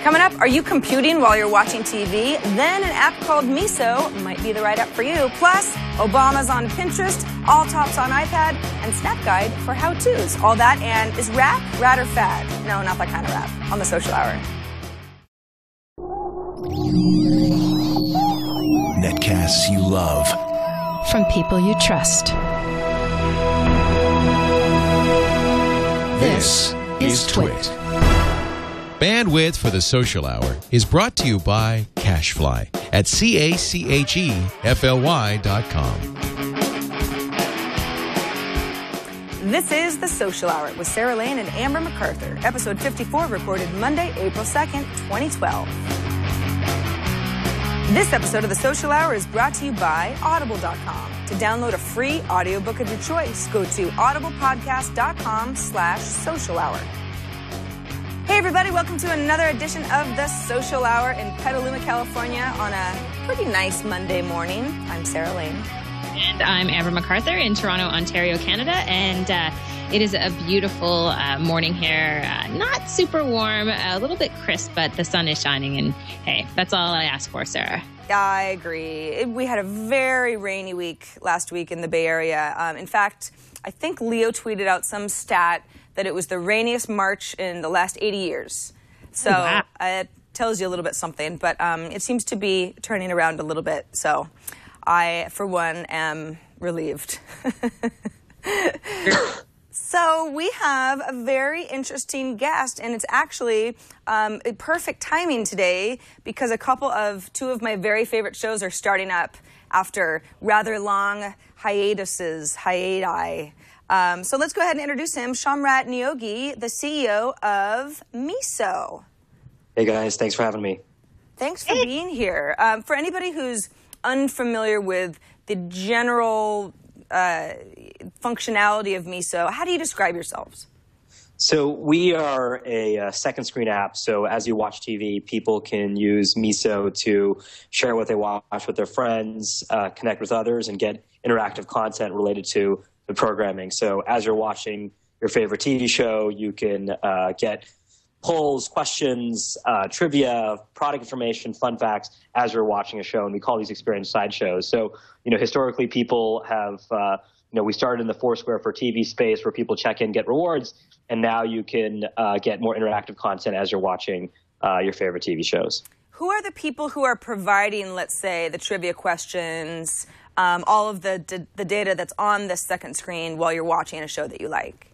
Coming up, are you computing while you're watching TV? Then an app called Miso might be the right app for you. Plus, Obama's on Pinterest, All Tops on iPad, and Snap Guide for how-tos. All that, and is rap or fad? No, not that kind of rap. On the Social Hour. Netcasts you love. From people you trust. This is Twit. Bandwidth for the Social Hour is brought to you by CacheFly at CacheFly.com. This is The Social Hour with Sarah Lane and Amber MacArthur. Episode 54 recorded Monday, April 2nd, 2012. This episode of The Social Hour is brought to you by Audible.com. To download a free audiobook of your choice, go to audiblepodcast.com/social hour. Hey everybody, welcome to another edition of The Social Hour in Petaluma, California on a pretty nice Monday morning. I'm Sarah Lane. And I'm Amber MacArthur in Toronto, Ontario, Canada. And it is a beautiful morning here. Not super warm, a little bit crisp, but the sun is shining. And hey, that's all I ask for, Sarah. I agree. We had a very rainy week last week in the Bay Area. In fact, I think Leo tweeted out some stat that it was the rainiest March in the last 80 years. So wow. It tells you a little bit something, but it seems to be turning around a little bit. So I, for one, am relieved. So we have a very interesting guest, and it's actually perfect timing today because two of my very favorite shows are starting up after rather long hiati. So let's go ahead and introduce him. Shamrat Neogi, the CEO of Miso. Hey guys, thanks for having me. Thanks for being here. For anybody who's unfamiliar with the general functionality of Miso, how do you describe yourselves? So we are a second screen app. So as you watch TV, people can use Miso to share what they watch with their friends, connect with others, and get interactive content related to the programming. So as you're watching your favorite TV show, you can get polls, questions, trivia, product information, fun facts as you're watching a show. And we call these experience sideshows. So, historically people have, we started in the Foursquare for TV space where people check in, get rewards. And now you can get more interactive content as you're watching your favorite TV shows. Who are the people who are providing, let's say, the trivia questions, all of the data that's on the second screen while you're watching a show that you like?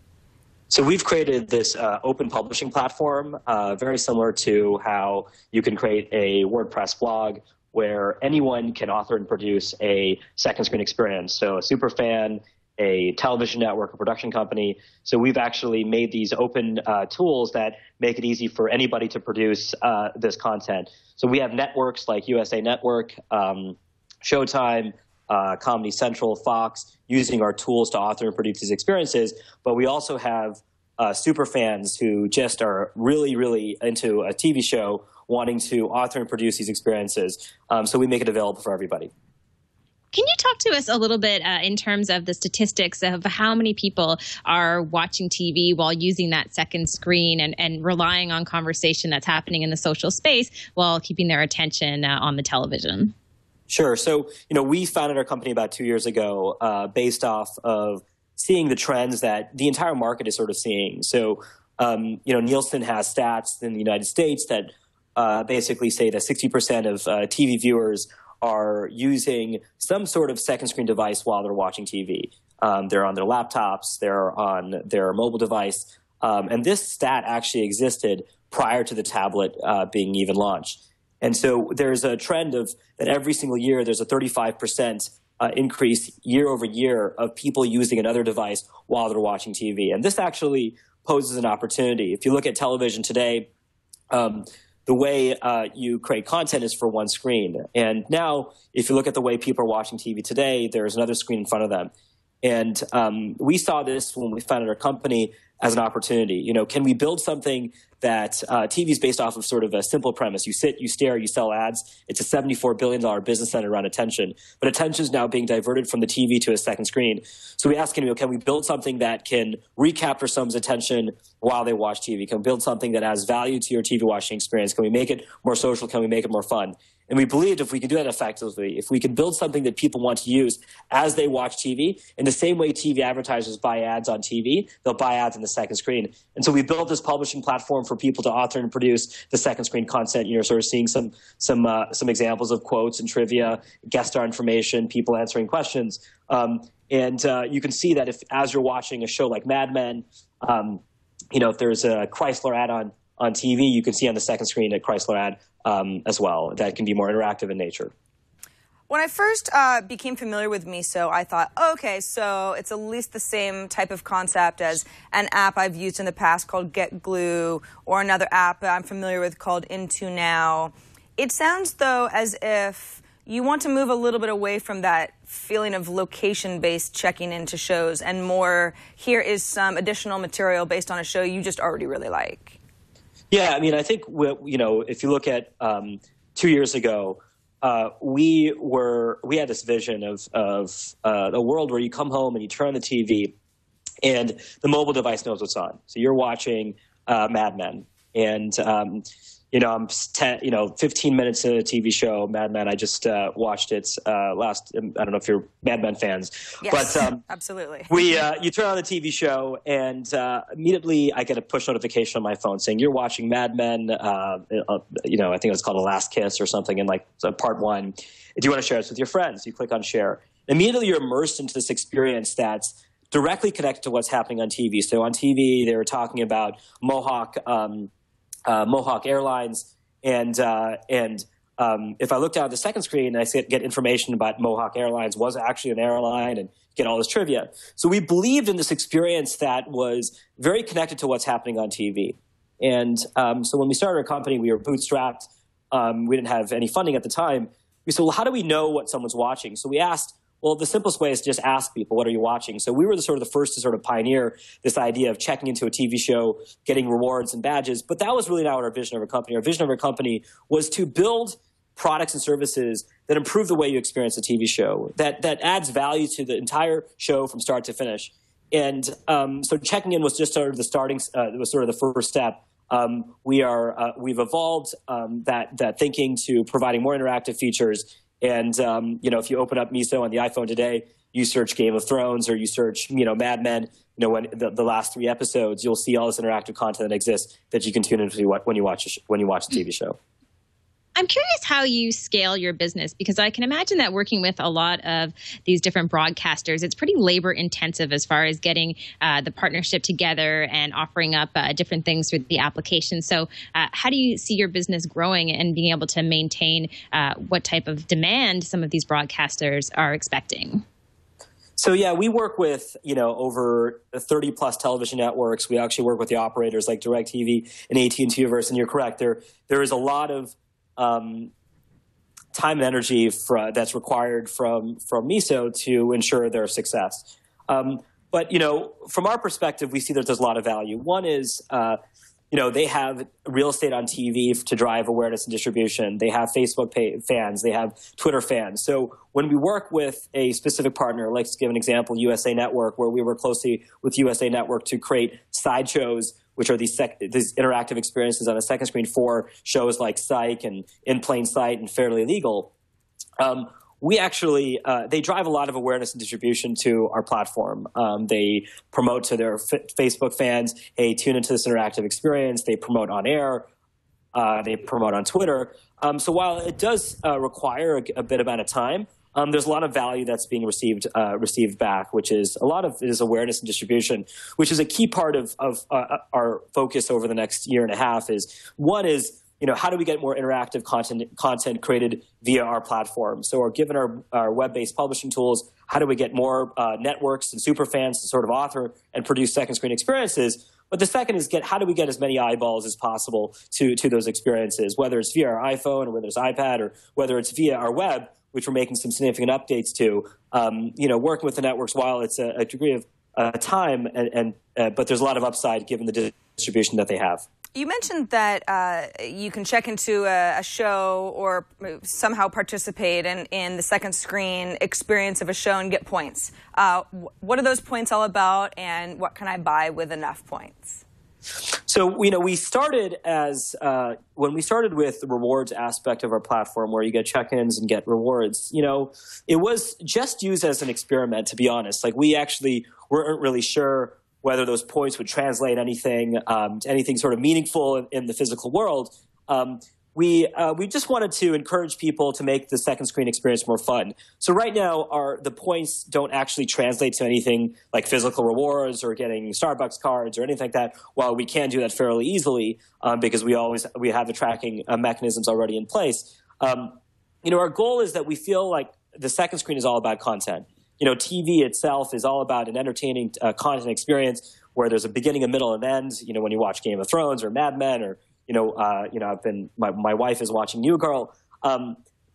So we've created this open publishing platform, very similar to how you can create a WordPress blog where anyone can author and produce a second screen experience. So a super fan, a television network, a production company. So we've actually made these open tools that make it easy for anybody to produce this content. So we have networks like USA Network, Showtime, Comedy Central, Fox, using our tools to author and produce these experiences. But we also have super fans who just are really, really into a TV show wanting to author and produce these experiences. So we make it available for everybody. Can you talk to us a little bit in terms of the statistics of how many people are watching TV while using that second screen and relying on conversation that's happening in the social space while keeping their attention on the television? Sure. So, we founded our company about 2 years ago based off of seeing the trends that the entire market is sort of seeing. So, Nielsen has stats in the United States that basically say that 60% of TV viewers are using some sort of second screen device while they're watching TV. They're on their laptops, they're on their mobile device. And this stat actually existed prior to the tablet being even launched. And so there's a trend of that every single year there's a 35% increase year over year of people using another device while they're watching TV. And this actually poses an opportunity. If you look at television today, the way you create content is for one screen. And now, if you look at the way people are watching TV today, there's another screen in front of them. And we saw this when we founded our company as an opportunity. Can we build something that TV is based off of sort of a simple premise. You sit, you stare, you sell ads. It's a $74 billion business centered around attention. But attention is now being diverted from the TV to a second screen. So we ask, can we build something that can recapture someone's attention while they watch TV? Can we build something that adds value to your TV watching experience? Can we make it more social? Can we make it more fun? And we believed if we could do that effectively, if we could build something that people want to use as they watch TV, in the same way TV advertisers buy ads on TV, they'll buy ads on the second screen. And so we built this publishing platform for people to author and produce the second screen content. You're sort of seeing some examples of quotes and trivia, guest star information, people answering questions. And you can see that as you're watching a show like Mad Men, if there's a Chrysler ad on TV, you can see on the second screen a Chrysler ad as well that can be more interactive in nature. When I first became familiar with Miso, I thought, okay, so it's at least the same type of concept as an app I've used in the past called GetGlue, or another app that I'm familiar with called Into Now. It sounds, though, as if you want to move a little bit away from that feeling of location-based checking into shows, and more, here is some additional material based on a show you just already really like. Yeah, I mean, I think, if you look at 2 years ago, we had this vision of a world where you come home and you turn on the TV and the mobile device knows what's on. So you're watching Mad Men, and I'm 15 minutes into a TV show, Mad Men. I just watched it last. I don't know if you're Mad Men fans, yes, but absolutely. You turn on the TV show, and immediately I get a push notification on my phone saying you're watching Mad Men. I think it was called The Last Kiss or something, in part 1. Do you want to share this with your friends? You click on share. Immediately you're immersed into this experience that's directly connected to what's happening on TV. So on TV, they were talking about Mohawk Airlines, and if I look down at the second screen, I get information about Mohawk Airlines was actually an airline, and get all this trivia. So we believed in this experience that was very connected to what's happening on TV. And so when we started our company, we were bootstrapped. We didn't have any funding at the time. We said, well, how do we know what someone's watching? So we asked, well, the simplest way is to just ask people, what are you watching? So we were the first to sort of pioneer this idea of checking into a TV show, getting rewards and badges. But that was really not our vision of our company. Our vision of our company was to build products and services that improve the way you experience a TV show, that adds value to the entire show from start to finish. And so checking in was just sort of the starting, was sort of the first step. We've evolved that thinking to providing more interactive features. And, if you open up Miso on the iPhone today, you search Game of Thrones or you search, Mad Men, when the last 3 episodes, you'll see all this interactive content that exists that you can tune into when you watch a TV show. I'm curious how you scale your business, because I can imagine that working with a lot of these different broadcasters, it's pretty labor intensive as far as getting the partnership together and offering up different things through the application. So how do you see your business growing and being able to maintain what type of demand some of these broadcasters are expecting? So, yeah, we work with, over 30 plus television networks. We actually work with the operators like DirecTV and AT&T Universe. And you're correct. There is a lot of time and energy that's required from Miso to ensure their success. But, from our perspective, we see that there's a lot of value. One is, they have real estate on TV to drive awareness and distribution. They have Facebook fans. They have Twitter fans. So when we work with a specific partner, let's give an example, USA Network, where we work closely with USA Network to create sideshows, which are these interactive experiences on a second screen for shows like Psych and In Plain Sight and Fairly Legal. We actually, they drive a lot of awareness and distribution to our platform. They promote to their Facebook fans, hey, tune into this interactive experience. They promote on air. They promote on Twitter. So while it does require a bit amount of time, there's a lot of value that's being received back, which is a lot of it is awareness and distribution, which is a key part of our focus over the next year and a half. One is how do we get more interactive content created via our platform? So, given our web-based publishing tools, how do we get more networks and super fans to sort of author and produce second screen experiences? But the second is how do we get as many eyeballs as possible to those experiences, whether it's via our iPhone or whether it's iPad or whether it's via our web, which we're making some significant updates to. Working with the networks, while it's a degree of time, but there's a lot of upside given the distribution that they have. You mentioned that you can check into a show or somehow participate in the second screen experience of a show and get points. What are those points all about, and what can I buy with enough points? So, we started when we started with the rewards aspect of our platform where you get check-ins and get rewards, it was just used as an experiment, to be honest. Like, we actually weren't really sure whether those points would translate anything to anything sort of meaningful in the physical world. We just wanted to encourage people to make the second screen experience more fun. So right now, the points don't actually translate to anything like physical rewards or getting Starbucks cards or anything like that. While we can do that fairly easily because we have the tracking mechanisms already in place. Our goal is that we feel like the second screen is all about content. TV itself is all about an entertaining content experience where there's a beginning, a middle, and end. When you watch Game of Thrones or Mad Men, or my wife is watching New Girl,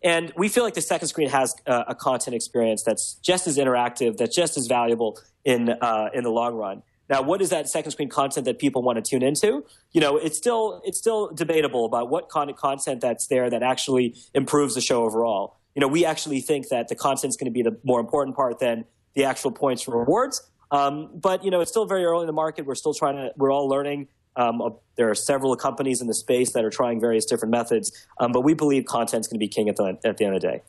and we feel like the second screen has a content experience that's just as interactive, that's just as valuable in the long run. Now, what is that second screen content that people want to tune into? It's still debatable about what kind of content that's there that actually improves the show overall. We actually think that the content is going to be the more important part than the actual points for rewards. But it's still very early in the market. We're all learning. There are several companies in the space that are trying various different methods. But we believe content is going to be king at the end of the day.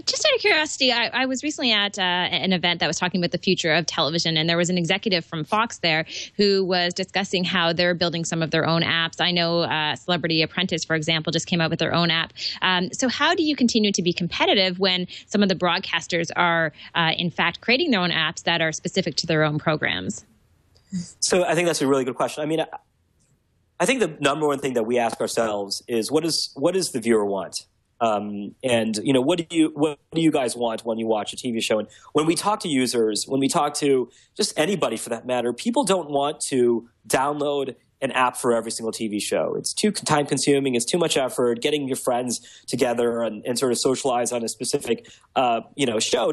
Just out of curiosity, I was recently at an event that was talking about the future of television, and there was an executive from Fox there who was discussing how they're building some of their own apps. I know Celebrity Apprentice, for example, just came out with their own app. So how do you continue to be competitive when some of the broadcasters are, in fact, creating their own apps that are specific to their own programs? So I think that's a really good question. I mean, I think the number one thing that we ask ourselves is what does the viewer want? And what do you guys want when you watch a TV show? And when we talk to users, when we talk to just anybody for that matter, people don't want to download an app for every single TV show. It's too time consuming. It's too much effort. Getting your friends together and sort of socialize on a specific show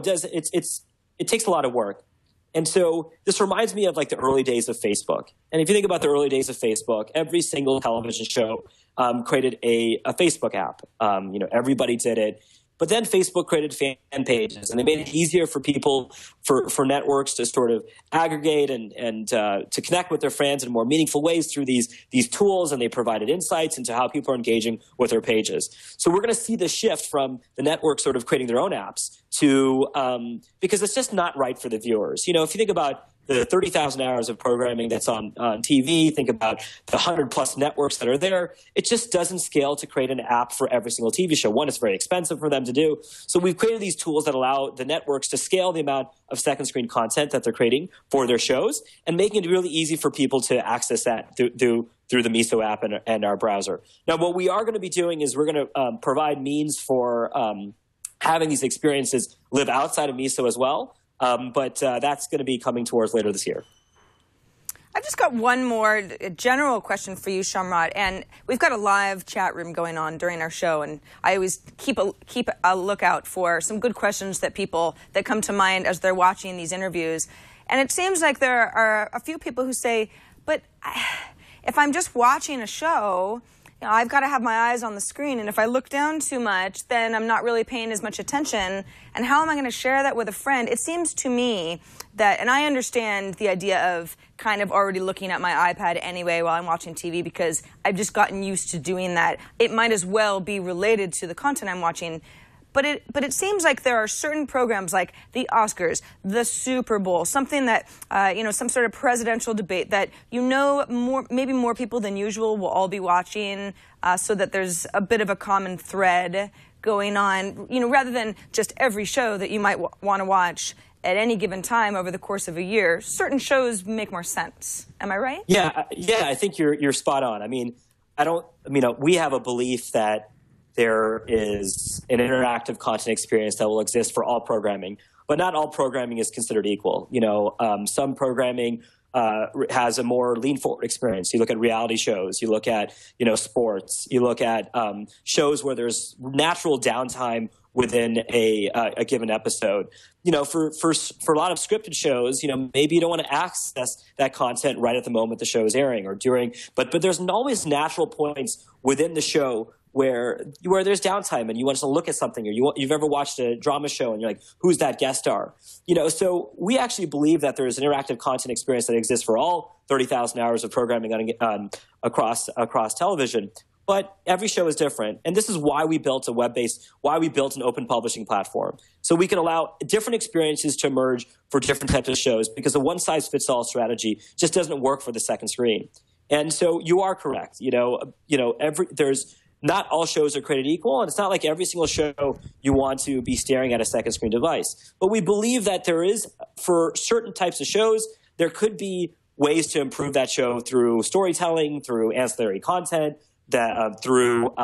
it takes a lot of work. And so this reminds me of like the early days of Facebook. And if you think about the early days of Facebook, every single television show created a Facebook app. Everybody did it. But then Facebook created fan pages, and they made it easier for people, for networks to sort of aggregate and to connect with their fans in more meaningful ways through these tools, and they provided insights into how people are engaging with their pages. So we're going to see the shift from the network sort of creating their own apps to because it's just not right for the viewers. If you think about the 30,000 hours of programming that's on TV, think about the 100+ networks that are there. It just doesn't scale to create an app for every single TV show. One, it's very expensive for them to do. So we've created these tools that allow the networks to scale the amount of second screen content that they're creating for their shows and making it really easy for people to access that through the Miso app and our browser. Now, what we are going to be doing is we're going to provide means for having these experiences live outside of Miso as well. But that's going to be coming towards later this year. I've just got one more general question for you, Shamrat. And we've got a live chat room going on during our show, and I always keep a lookout for some good questions that come to mind as they're watching these interviews. And it seems like there are a few people who say, but if I'm just watching a show, I've got to have my eyes on the screen, and if I look down too much, then I'm not really paying as much attention. And how am I going to share that with a friend? It seems to me that, and I understand the idea of kind of already looking at my iPad anyway while I'm watching TV because I've just gotten used to doing that. It might as well be related to the content I'm watching. But it seems like there are certain programs like the Oscars, the Super Bowl, something that, some sort of presidential debate that maybe more people than usual will all be watching so that there's a bit of a common thread going on, rather than just every show that you might want to watch at any given time over the course of a year. Certain shows make more sense. Am I right? Yeah, I think you're spot on. I mean, we have a belief that there is an interactive content experience that will exist for all programming, but not all programming is considered equal. Some programming has a more lean forward experience. You look at reality shows, you look at, sports, you look at shows where there's natural downtime within a given episode. For a lot of scripted shows, maybe you don't want to access that content right at the moment the show is airing or during, but there's always natural points within the show where there's downtime and you want to look at something, or you've ever watched a drama show and you're like, who's that guest star? So we actually believe that there's an interactive content experience that exists for all 30,000 hours of programming across television. But every show is different. And this is why we built why we built an open publishing platform. So we can allow different experiences to emerge for different types of shows, because a one-size-fits-all strategy just doesn't work for the second screen. And so you are correct. Not all shows are created equal, and it's not like every single show you want to be staring at a second screen device. But we believe that there is, for certain types of shows, there could be ways to improve that show through storytelling, through ancillary content, through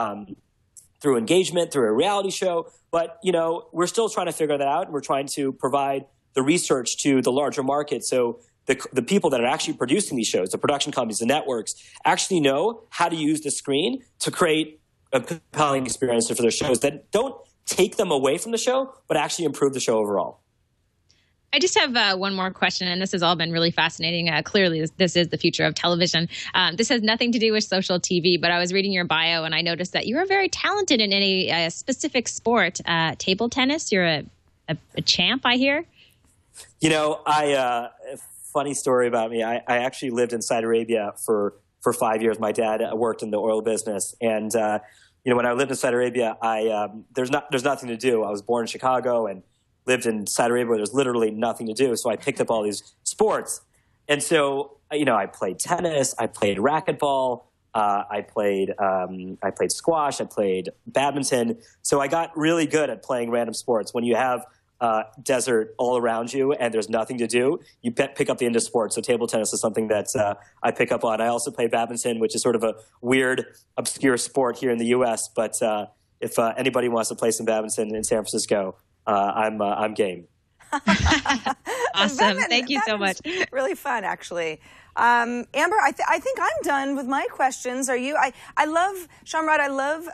engagement, through a reality show. But, we're still trying to figure that out, and we're trying to provide the research to the larger market so the people that are actually producing these shows, the production companies, the networks, actually know how to use the screen to create a compelling experience for their shows that don't take them away from the show, but actually improve the show overall. I just have one more question, and this has all been really fascinating. Clearly, this is the future of television. This has nothing to do with social TV, but I was reading your bio, and I noticed that you are very talented in a specific sport, table tennis. You're a champ, I hear. Funny story about me. I actually lived in Saudi Arabia for 5 years. My dad worked in the oil business, and when I lived in Saudi Arabia, there's nothing to do. I was born in Chicago and lived in Saudi Arabia where there's literally nothing to do. So I picked up all these sports, and so I played tennis, I played racquetball, I played squash, I played badminton. So I got really good at playing random sports. When you have desert all around you and there's nothing to do, you pick up the end of sports. So table tennis is something that I pick up on. I also play badminton, which is sort of a weird, obscure sport here in the U.S. But if anybody wants to play some badminton in San Francisco, I'm game. Awesome. Thank you so much. Really fun, actually. Amber, I think I'm done with my questions. Are you? I love, Shamrat, I love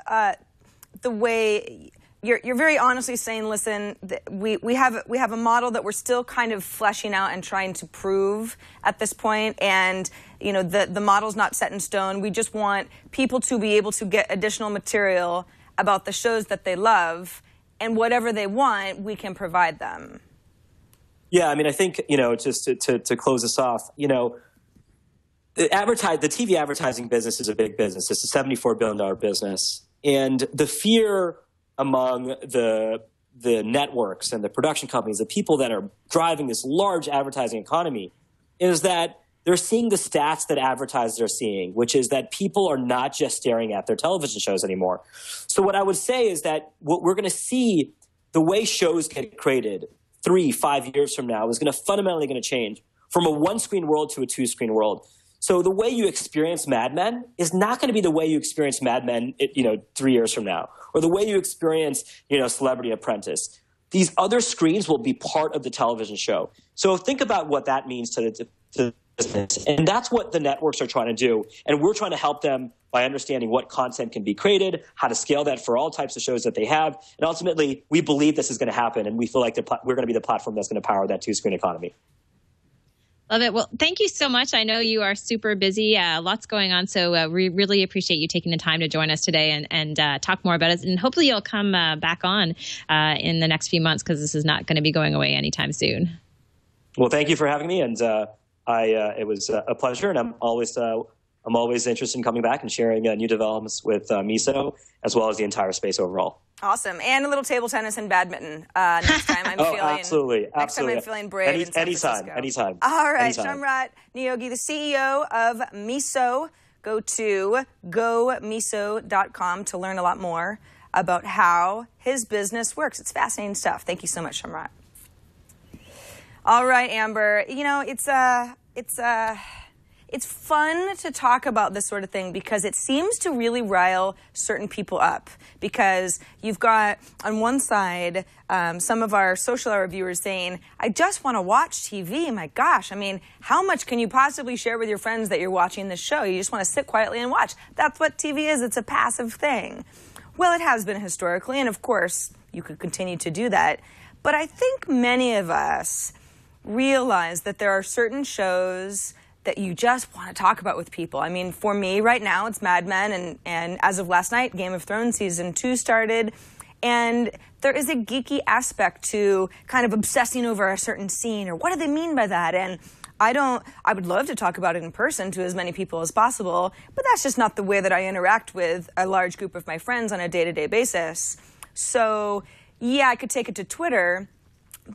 the way you're very honestly saying, listen, we have a model that we're still kind of fleshing out and trying to prove at this point, and the model's not set in stone. We just want people to be able to get additional material about the shows that they love, and whatever they want, we can provide them. Yeah, I mean, I think, just to close this off, the TV advertising business is a big business. It's a $74 billion business. And the fear among the networks and the production companies, the people that are driving this large advertising economy, is that they're seeing the stats that advertisers are seeing, which is that people are not just staring at their television shows anymore. So what I would say is that what we're going to see, the way shows get created 3-5 years from now, is going to fundamentally change from a one-screen world to a two-screen world. So the way you experience Mad Men is not going to be the way you experience Mad Men, 3 years from now, or the way you experience, Celebrity Apprentice. These other screens will be part of the television show. So think about what that means to the business. And that's what the networks are trying to do. And we're trying to help them by understanding what content can be created, how to scale that for all types of shows that they have. And ultimately, we believe this is going to happen. And we feel like we're going to be the platform that's going to power that two-screen economy. Love it. Well, thank you so much. I know you are super busy, lots going on. So we really appreciate you taking the time to join us today and talk more about it. And hopefully you'll come back on in the next few months, because this is not going to be going away anytime soon. Well, thank you for having me. And it was a pleasure. And I'm always interested in coming back and sharing new developments with Miso, as well as the entire space overall. Awesome. And a little table tennis and badminton next time I'm feeling. Absolutely. Next time I'm feeling brave in San Francisco. Anytime. All right. Anytime. Shamrat Neogi, the CEO of Miso. Go to gomiso.com to learn a lot more about how his business works. It's fascinating stuff. Thank you so much, Shamrat. All right, Amber. it's fun to talk about this sort of thing because it seems to really rile certain people up. Because you've got, on one side, some of our social hour viewers saying, I just want to watch TV. My gosh, I mean, how much can you possibly share with your friends that you're watching this show? You just want to sit quietly and watch. That's what TV is. It's a passive thing. Well, it has been historically, and of course, you could continue to do that. But I think many of us realize that there are certain shows that you just want to talk about with people. I mean, for me right now, it's Mad Men, and as of last night, Game of Thrones Season 2 started. And there is a geeky aspect to kind of obsessing over a certain scene, or what do they mean by that? And I would love to talk about it in person to as many people as possible, but that's just not the way that I interact with a large group of my friends on a day-to-day basis. So, yeah, I could take it to Twitter,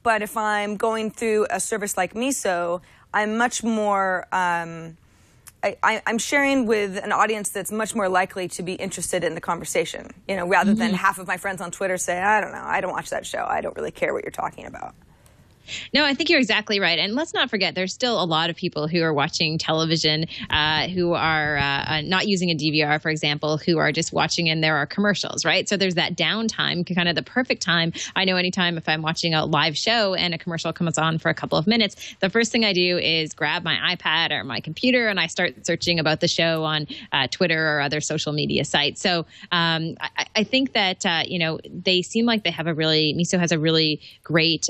but if I'm going through a service like Miso, I'm much more, I'm sharing with an audience that's much more likely to be interested in the conversation, you know, rather than half of my friends on Twitter say, I don't know, I don't watch that show. I don't really care what you're talking about. No, I think you're exactly right. And let's not forget, there's still a lot of people who are watching television, who are not using a DVR, for example, who are just watching and there are commercials, right? So there's that downtime, kind of the perfect time. I know anytime if I'm watching a live show and a commercial comes on for a couple of minutes, the first thing I do is grab my iPad or my computer and I start searching about the show on Twitter or other social media sites. So I think that, you know, they seem like they have Miso has a really great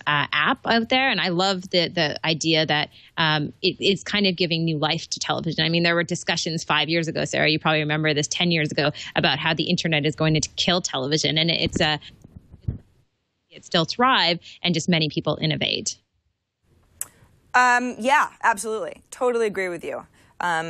app out there. And I love the idea that it is kind of giving new life to television. I mean, there were discussions 5 years ago, Sarah, you probably remember this, 10 years ago, about how the internet is going to kill television. And it still thrive and just many people innovate. Yeah, absolutely. Totally agree with you.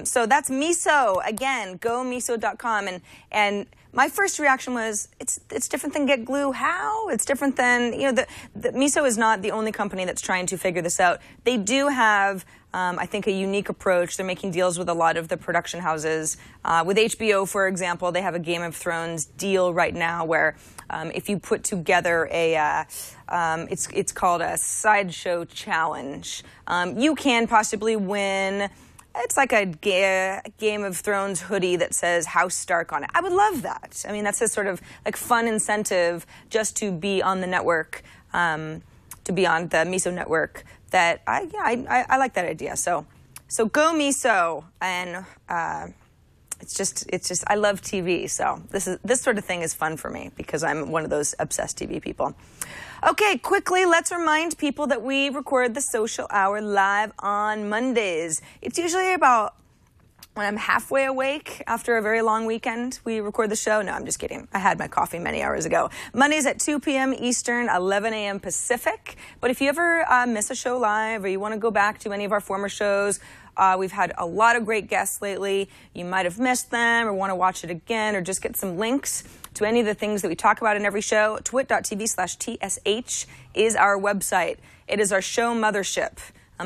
So that's Miso. Again, go miso.com. And my first reaction was, it's different than Get Glue. How? It's different than, you know, the Miso is not the only company that's trying to figure this out. They do have, I think, a unique approach. They're making deals with a lot of the production houses. With HBO, for example, they have a Game of Thrones deal right now where if you put together it's called a Sideshow Challenge, you can possibly win. It's like a Game of Thrones hoodie that says House Stark on it. I would love that. I mean, that's a sort of like fun incentive just to be on the network, to be on the Miso network. That I like that idea. So go Miso, and it's just I love TV. So this sort of thing is fun for me because I'm one of those obsessed TV people. Okay, quickly, let's remind people that we record the Social Hour live on Mondays. It's usually about when I'm halfway awake after a very long weekend, we record the show. No, I'm just kidding. I had my coffee many hours ago. Mondays at 2 p.m. Eastern, 11 a.m. Pacific. But if you ever miss a show live or you want to go back to any of our former shows, we've had a lot of great guests lately. You might have missed them or want to watch it again or just get some links to any of the things that we talk about in every show. twit.tv/TSH is our website. It is our show mothership.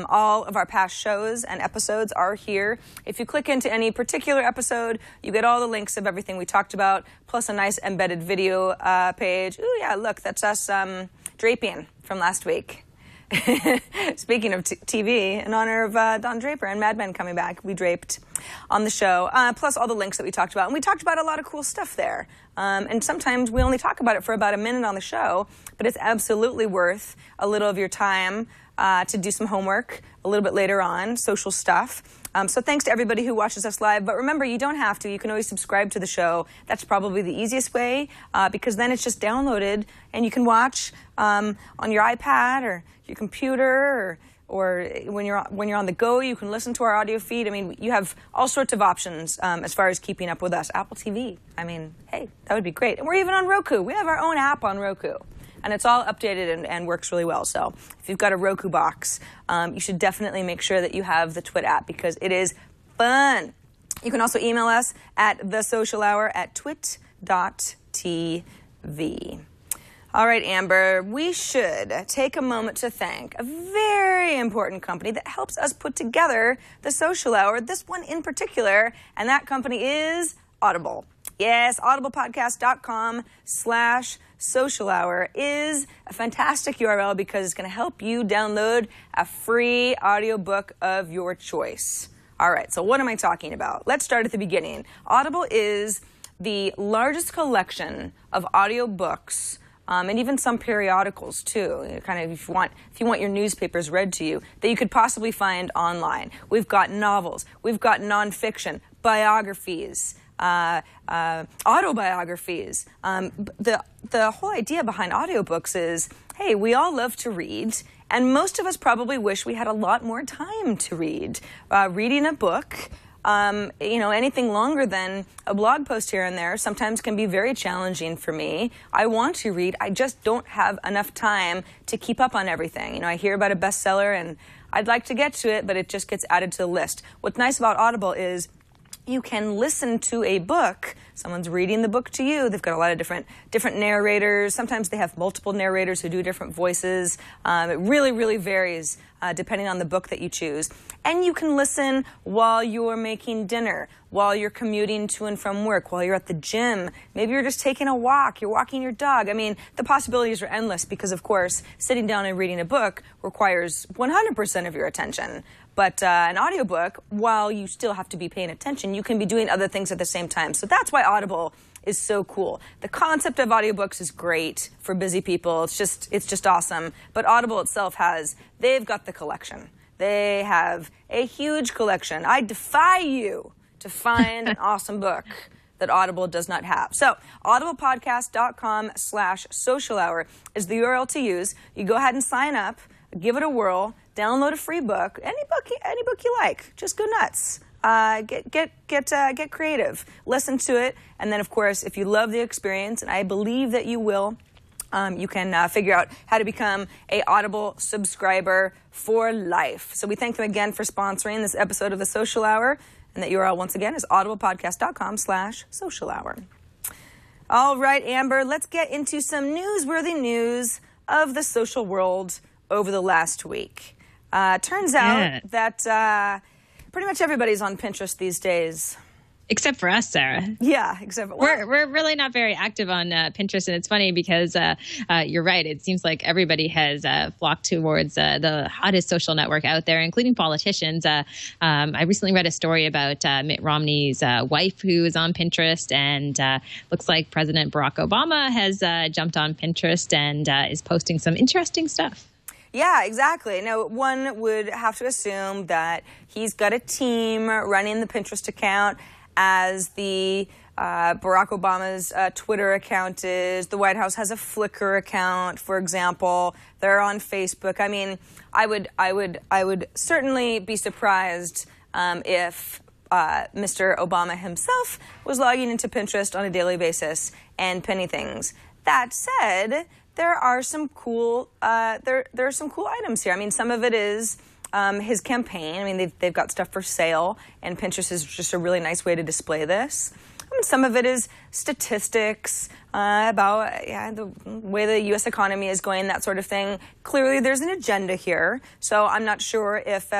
All of our past shows and episodes are here. If you click into any particular episode, you get all the links of everything we talked about, plus a nice embedded video page. Ooh, yeah, look, that's us draping from last week. Speaking of TV, in honor of Don Draper and Mad Men coming back, we draped on the show, plus all the links that we talked about. And we talked about a lot of cool stuff there. And sometimes we only talk about it for about a minute on the show, but it's absolutely worth a little of your time to do some homework a little bit later on, social stuff. So thanks to everybody who watches us live. But remember, you don't have to. You can always subscribe to the show. That's probably the easiest way because then it's just downloaded and you can watch on your iPad or your computer or when you're on the go, you can listen to our audio feed. I mean, you have all sorts of options as far as keeping up with us. Apple TV. I mean, hey, that would be great. And we're even on Roku. We have our own app on Roku. And it's all updated and works really well. So if you've got a Roku box, you should definitely make sure that you have the Twit app because it is fun. You can also email us at thesocialhour@twit.tv. All right, Amber, we should take a moment to thank a very important company that helps us put together the Social Hour, this one in particular, and that company is Audible. Yes, audiblepodcast.com/social hour is a fantastic URL because it's going to help you download a free audiobook of your choice. All right, so what am I talking about? Let's start at the beginning. Audible is the largest collection of audiobooks, and even some periodicals too. Kind of, if you want your newspapers read to you, that you could possibly find online. We've got novels, we've got nonfiction, biographies, autobiographies. The whole idea behind audiobooks is, hey, we all love to read, and most of us probably wish we had a lot more time to read. Reading a book, anything longer than a blog post here and there sometimes can be very challenging for me. I want to read, I just don't have enough time to keep up on everything. I hear about a bestseller and I'd like to get to it, but it just gets added to the list. What's nice about Audible is you can listen to a book. Someone's reading the book to you. They've got a lot of different narrators. Sometimes they have multiple narrators who do different voices. It really, really varies depending on the book that you choose. And you can listen while you're making dinner, while you're commuting to and from work, while you're at the gym. Maybe you're just taking a walk. You're walking your dog. I mean, the possibilities are endless because, of course, sitting down and reading a book requires 100% of your attention. But an audiobook, while you still have to be paying attention, you can be doing other things at the same time. So that's why Audible is so cool. The concept of audiobooks is great for busy people. It's just awesome. But Audible itself they've got the collection. They have a huge collection. I defy you to find an awesome book that Audible does not have. So audiblepodcast.com/social hour is the URL to use. You go ahead and sign up, give it a whirl, download a free book, any book you like. Just go nuts. Get creative. Listen to it, and then of course, if you love the experience, and I believe that you will, you can figure out how to become a Audible subscriber for life. So we thank them again for sponsoring this episode of the Social Hour, and that URL once again is audiblepodcast.com/social hour. All right, Amber, let's get into some newsworthy news of the social world over the last week. Turns out that pretty much everybody's on Pinterest these days. Except for us, Sarah. Yeah, except for we're really not very active on Pinterest, and it's funny because you're right. It seems like everybody has flocked towards the hottest social network out there, including politicians. I recently read a story about Mitt Romney's wife who is on Pinterest, and looks like President Barack Obama has jumped on Pinterest and is posting some interesting stuff. Yeah, exactly. Now, one would have to assume that he's got a team running the Pinterest account, as the Barack Obama's Twitter account is. The White House has a Flickr account, for example. They're on Facebook. I mean, I would certainly be surprised if Mr. Obama himself was logging into Pinterest on a daily basis and pinning things. That said, there are some cool there are some cool items here. I mean, some of it is his campaign. I mean, they've got stuff for sale, and Pinterest is just a really nice way to display this. Some of it is statistics about the way the U.S. economy is going, that sort of thing. Clearly, there's an agenda here, so I'm not sure if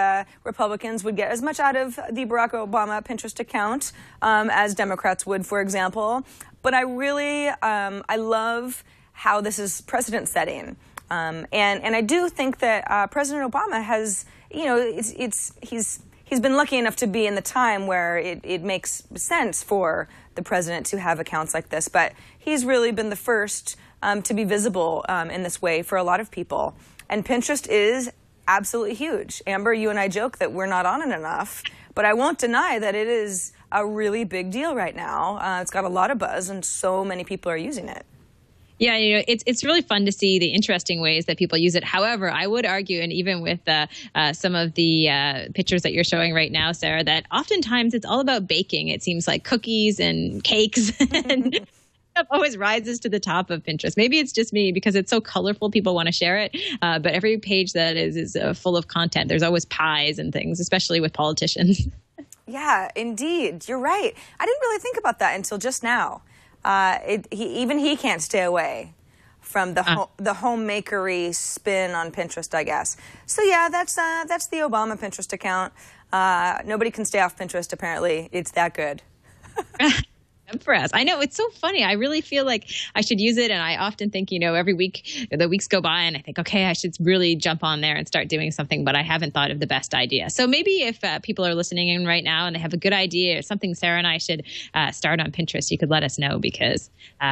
Republicans would get as much out of the Barack Obama Pinterest account as Democrats would, for example. But I really I love how this is precedent setting. And I do think that President Obama has, he's been lucky enough to be in the time where it makes sense for the president to have accounts like this. But he's really been the first to be visible in this way for a lot of people. And Pinterest is absolutely huge. Amber, you and I joke that we're not on it enough, but I won't deny that it is a really big deal right now. It's got a lot of buzz, and so many people are using it. Yeah, it's really fun to see the interesting ways that people use it. However, I would argue, and even with some of the pictures that you're showing right now, Sarah, that oftentimes it's all about baking. It seems like cookies and cakes and stuff always rises to the top of Pinterest. Maybe it's just me because it's so colorful, people want to share it. But every page that is full of content. There's always pies and things, especially with politicians. Yeah, indeed. You're right. I didn't really think about that until just now. Even he can't stay away from the homemakery spin on Pinterest, I guess. So yeah, that's the Obama Pinterest account. Nobody can stay off Pinterest, apparently. It's that good. for us. I know, it's so funny. I really feel like I should use it. And I often think, every week, the weeks go by and I think, okay, I should really jump on there and start doing something, but I haven't thought of the best idea. So maybe if people are listening in right now and they have a good idea or something Sarah and I should start on Pinterest, you could let us know, because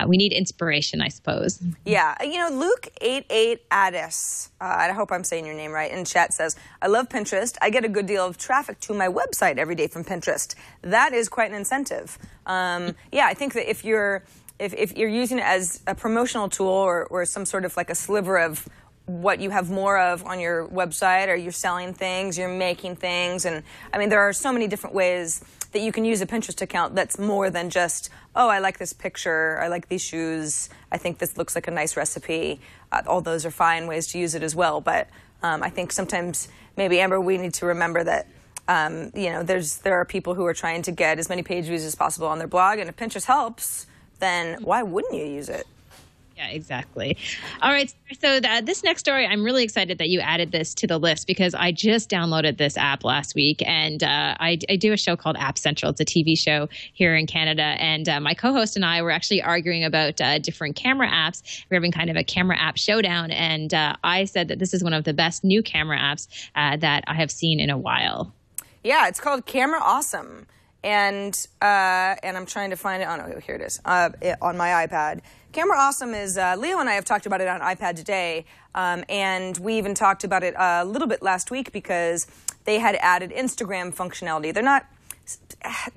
we need inspiration, I suppose. Yeah. Luke88 Addis, I hope I'm saying your name right, in chat says, I love Pinterest. I get a good deal of traffic to my website every day from Pinterest. That is quite an incentive. Yeah, I think that if you're using it as a promotional tool or some sort of like a sliver of what you have more of on your website, or you're selling things, you're making things, and I mean, there are so many different ways that you can use a Pinterest account that's more than just, oh, I like this picture, I like these shoes, I think this looks like a nice recipe. All those are fine ways to use it as well, but I think sometimes maybe, Amber, we need to remember that there are people who are trying to get as many page views as possible on their blog, and if Pinterest helps, then why wouldn't you use it? Yeah, exactly. All right. So this next story, I'm really excited that you added this to the list, because I just downloaded this app last week, and I do a show called App Central. It's a TV show here in Canada, and my co-host and I were actually arguing about different camera apps. We're having kind of a camera app showdown, and I said that this is one of the best new camera apps that I have seen in a while. Yeah, it's called Camera Awesome, and I'm trying to find it. Oh no, here it is on my iPad. Camera Awesome is Leo and I have talked about it on iPad today, and we even talked about it a little bit last week because they had added Instagram functionality. They're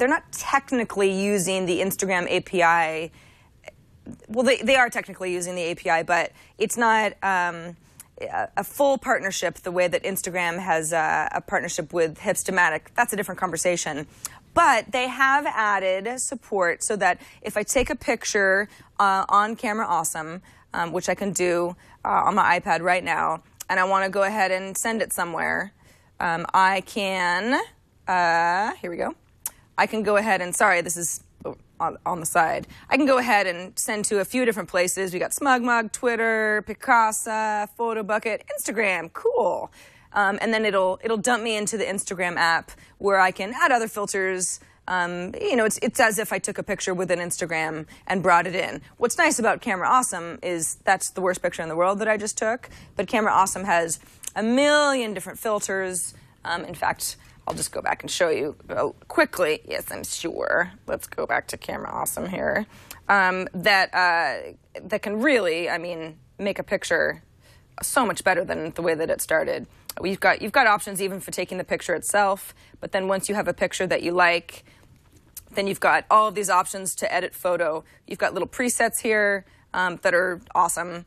not technically using the Instagram API. Well, they are technically using the API, but it's not a full partnership the way that Instagram has a partnership with Hipstamatic. That's a different conversation. But they have added support so that if I take a picture on Camera Awesome, which I can do on my iPad right now, and I want to go ahead and send it somewhere, I can, here we go. I can go ahead and, sorry, this is on the side. I can go ahead and send to a few different places. We got SmugMug, Twitter, Picasa, PhotoBucket, Instagram. Cool. And then it'll dump me into the Instagram app where I can add other filters. It's as if I took a picture with an Instagram and brought it in. What's nice about Camera Awesome is that's the worst picture in the world that I just took, but Camera Awesome has a million different filters. In fact, I'll just go back and show you quickly. Yes, I'm sure. Let's go back to Camera Awesome here. That can really, make a picture so much better than the way that it started. You've got options even for taking the picture itself, but then once you have a picture that you like, then you've got all of these options to edit photo. You've got little presets here that are awesome,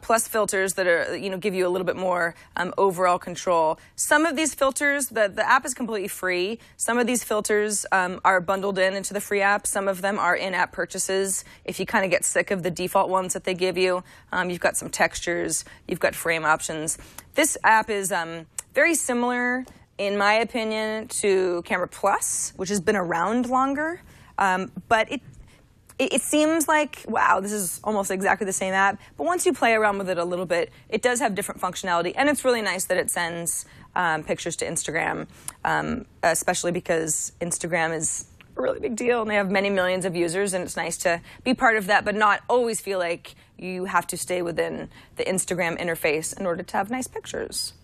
plus filters that are give you a little bit more overall control. Some of these filters, the app is completely free. Some of these filters are bundled into the free app. Some of them are in-app purchases. If you kind of get sick of the default ones that they give you, you've got some textures, you've got frame options. This app is very similar, in my opinion, to Camera Plus, which has been around longer, but it seems like, wow, this is almost exactly the same app. But once you play around with it a little bit, it does have different functionality. And it's really nice that it sends pictures to Instagram, especially because Instagram is a really big deal. And they have many millions of users. And it's nice to be part of that, but not always feel like you have to stay within the Instagram interface in order to have nice pictures.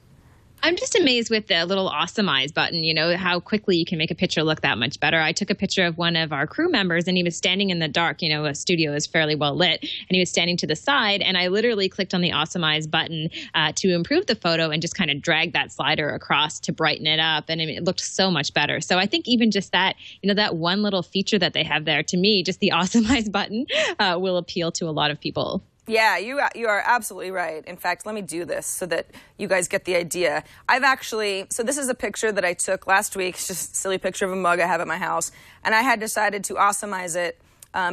I'm just amazed with the little Awesomeize button, how quickly you can make a picture look that much better. I took a picture of one of our crew members, and he was standing in the dark. A studio is fairly well lit, and he was standing to the side, and I literally clicked on the Awesomeize button to improve the photo and just kind of dragged that slider across to brighten it up, and it looked so much better. So I think even just that, that one little feature that they have there, to me, just the Awesomeize button will appeal to a lot of people. Yeah, you are absolutely right. In fact, let me do this so that you guys get the idea. So this is a picture that I took last week. It's just a silly picture of a mug I have at my house. And I had decided to Awesomeize it.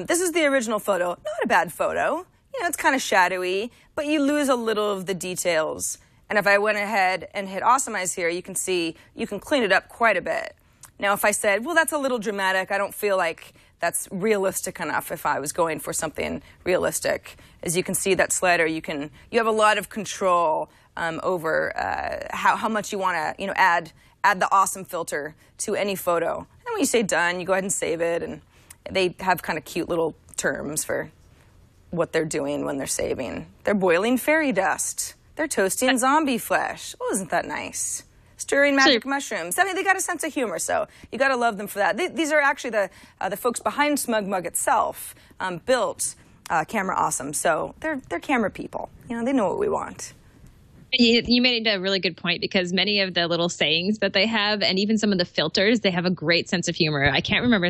This is the original photo. Not a bad photo. It's kind of shadowy, but you lose a little of the details. And if I went ahead and hit Awesomeize here, you can see you can clean it up quite a bit. Now, if I said, well, that's a little dramatic, I don't feel like that's realistic enough if I was going for something realistic. As you can see, that slider, you have a lot of control over how much you want to add the awesome filter to any photo. And when you say done, you go ahead and save it, and they have kind of cute little terms for what they're doing when they're saving. They're boiling fairy dust. They're toasting zombie flesh. Oh, isn't that nice? Stirring magic mushrooms. I mean, they got a sense of humor, so you got to love them for that. These are actually the folks behind Smug Mug itself built Camera Awesome, so they're camera people. You know, they know what we want. You made a really good point, because many of the little sayings that they have, and even some of the filters, they have a great sense of humor. I can't remember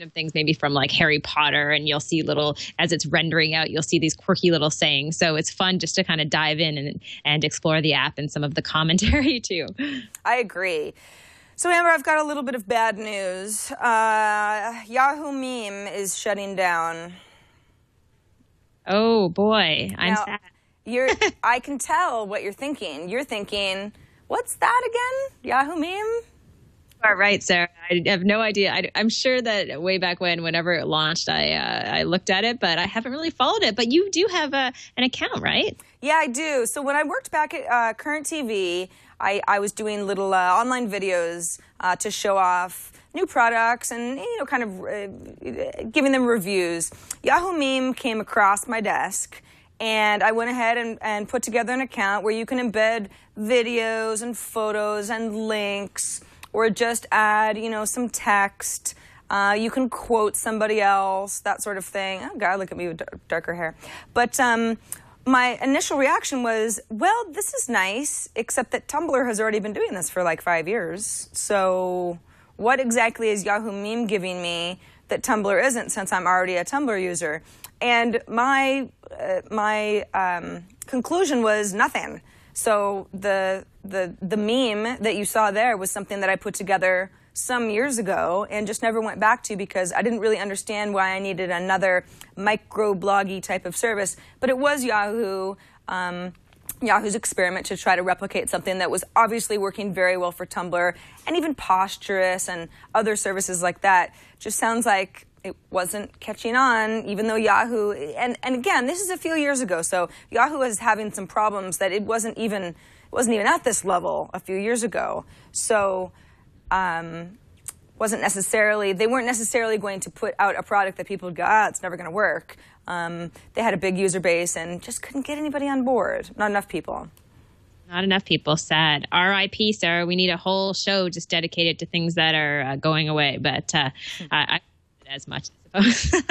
of things maybe from like Harry Potter, and you'll see little, as it's rendering out, you'll see these quirky little sayings. So it's fun just to kind of dive in and explore the app and some of the commentary too. I agree. So Amber, I've got a little bit of bad news. Yahoo Meme is shutting down. Oh boy, I'm sad. I can tell what you're thinking. You're thinking, what's that again? Yahoo Meme? You are right, Sarah. I have no idea. I'm sure that way back whenever it launched, I looked at it, but I haven't really followed it. But you do have an account, right? Yeah, I do. So when I worked back at Current TV, I was doing little online videos to show off new products and, you know, kind of giving them reviews. Yahoo Meme came across my desk, and I went ahead and put together an account where you can embed videos and photos and links, or just add, you know, some text. You can quote somebody else, that sort of thing. Oh, God, look at me with darker hair. But my initial reaction was, well, this is nice, except that Tumblr has already been doing this for like 5 years. So what exactly is Yahoo Meme giving me that Tumblr isn't, since I'm already a Tumblr user? And my conclusion was nothing. So the meme that you saw there was something that I put together some years ago and just never went back to, because I didn't really understand why I needed another micro-bloggy type of service. But it was Yahoo's experiment to try to replicate something that was obviously working very well for Tumblr, and even Posturous and other services like that. Just sounds like it wasn't catching on, even though Yahoo, and again, this is a few years ago, so Yahoo is having some problems that it wasn't even at this level a few years ago. So they weren't necessarily going to put out a product that people would go, it's never going to work. They had a big user base and just couldn't get anybody on board. Not enough people. Not enough people. Sad. R.I.P. Sarah. We need a whole show just dedicated to things that are going away. But I as much, I suppose.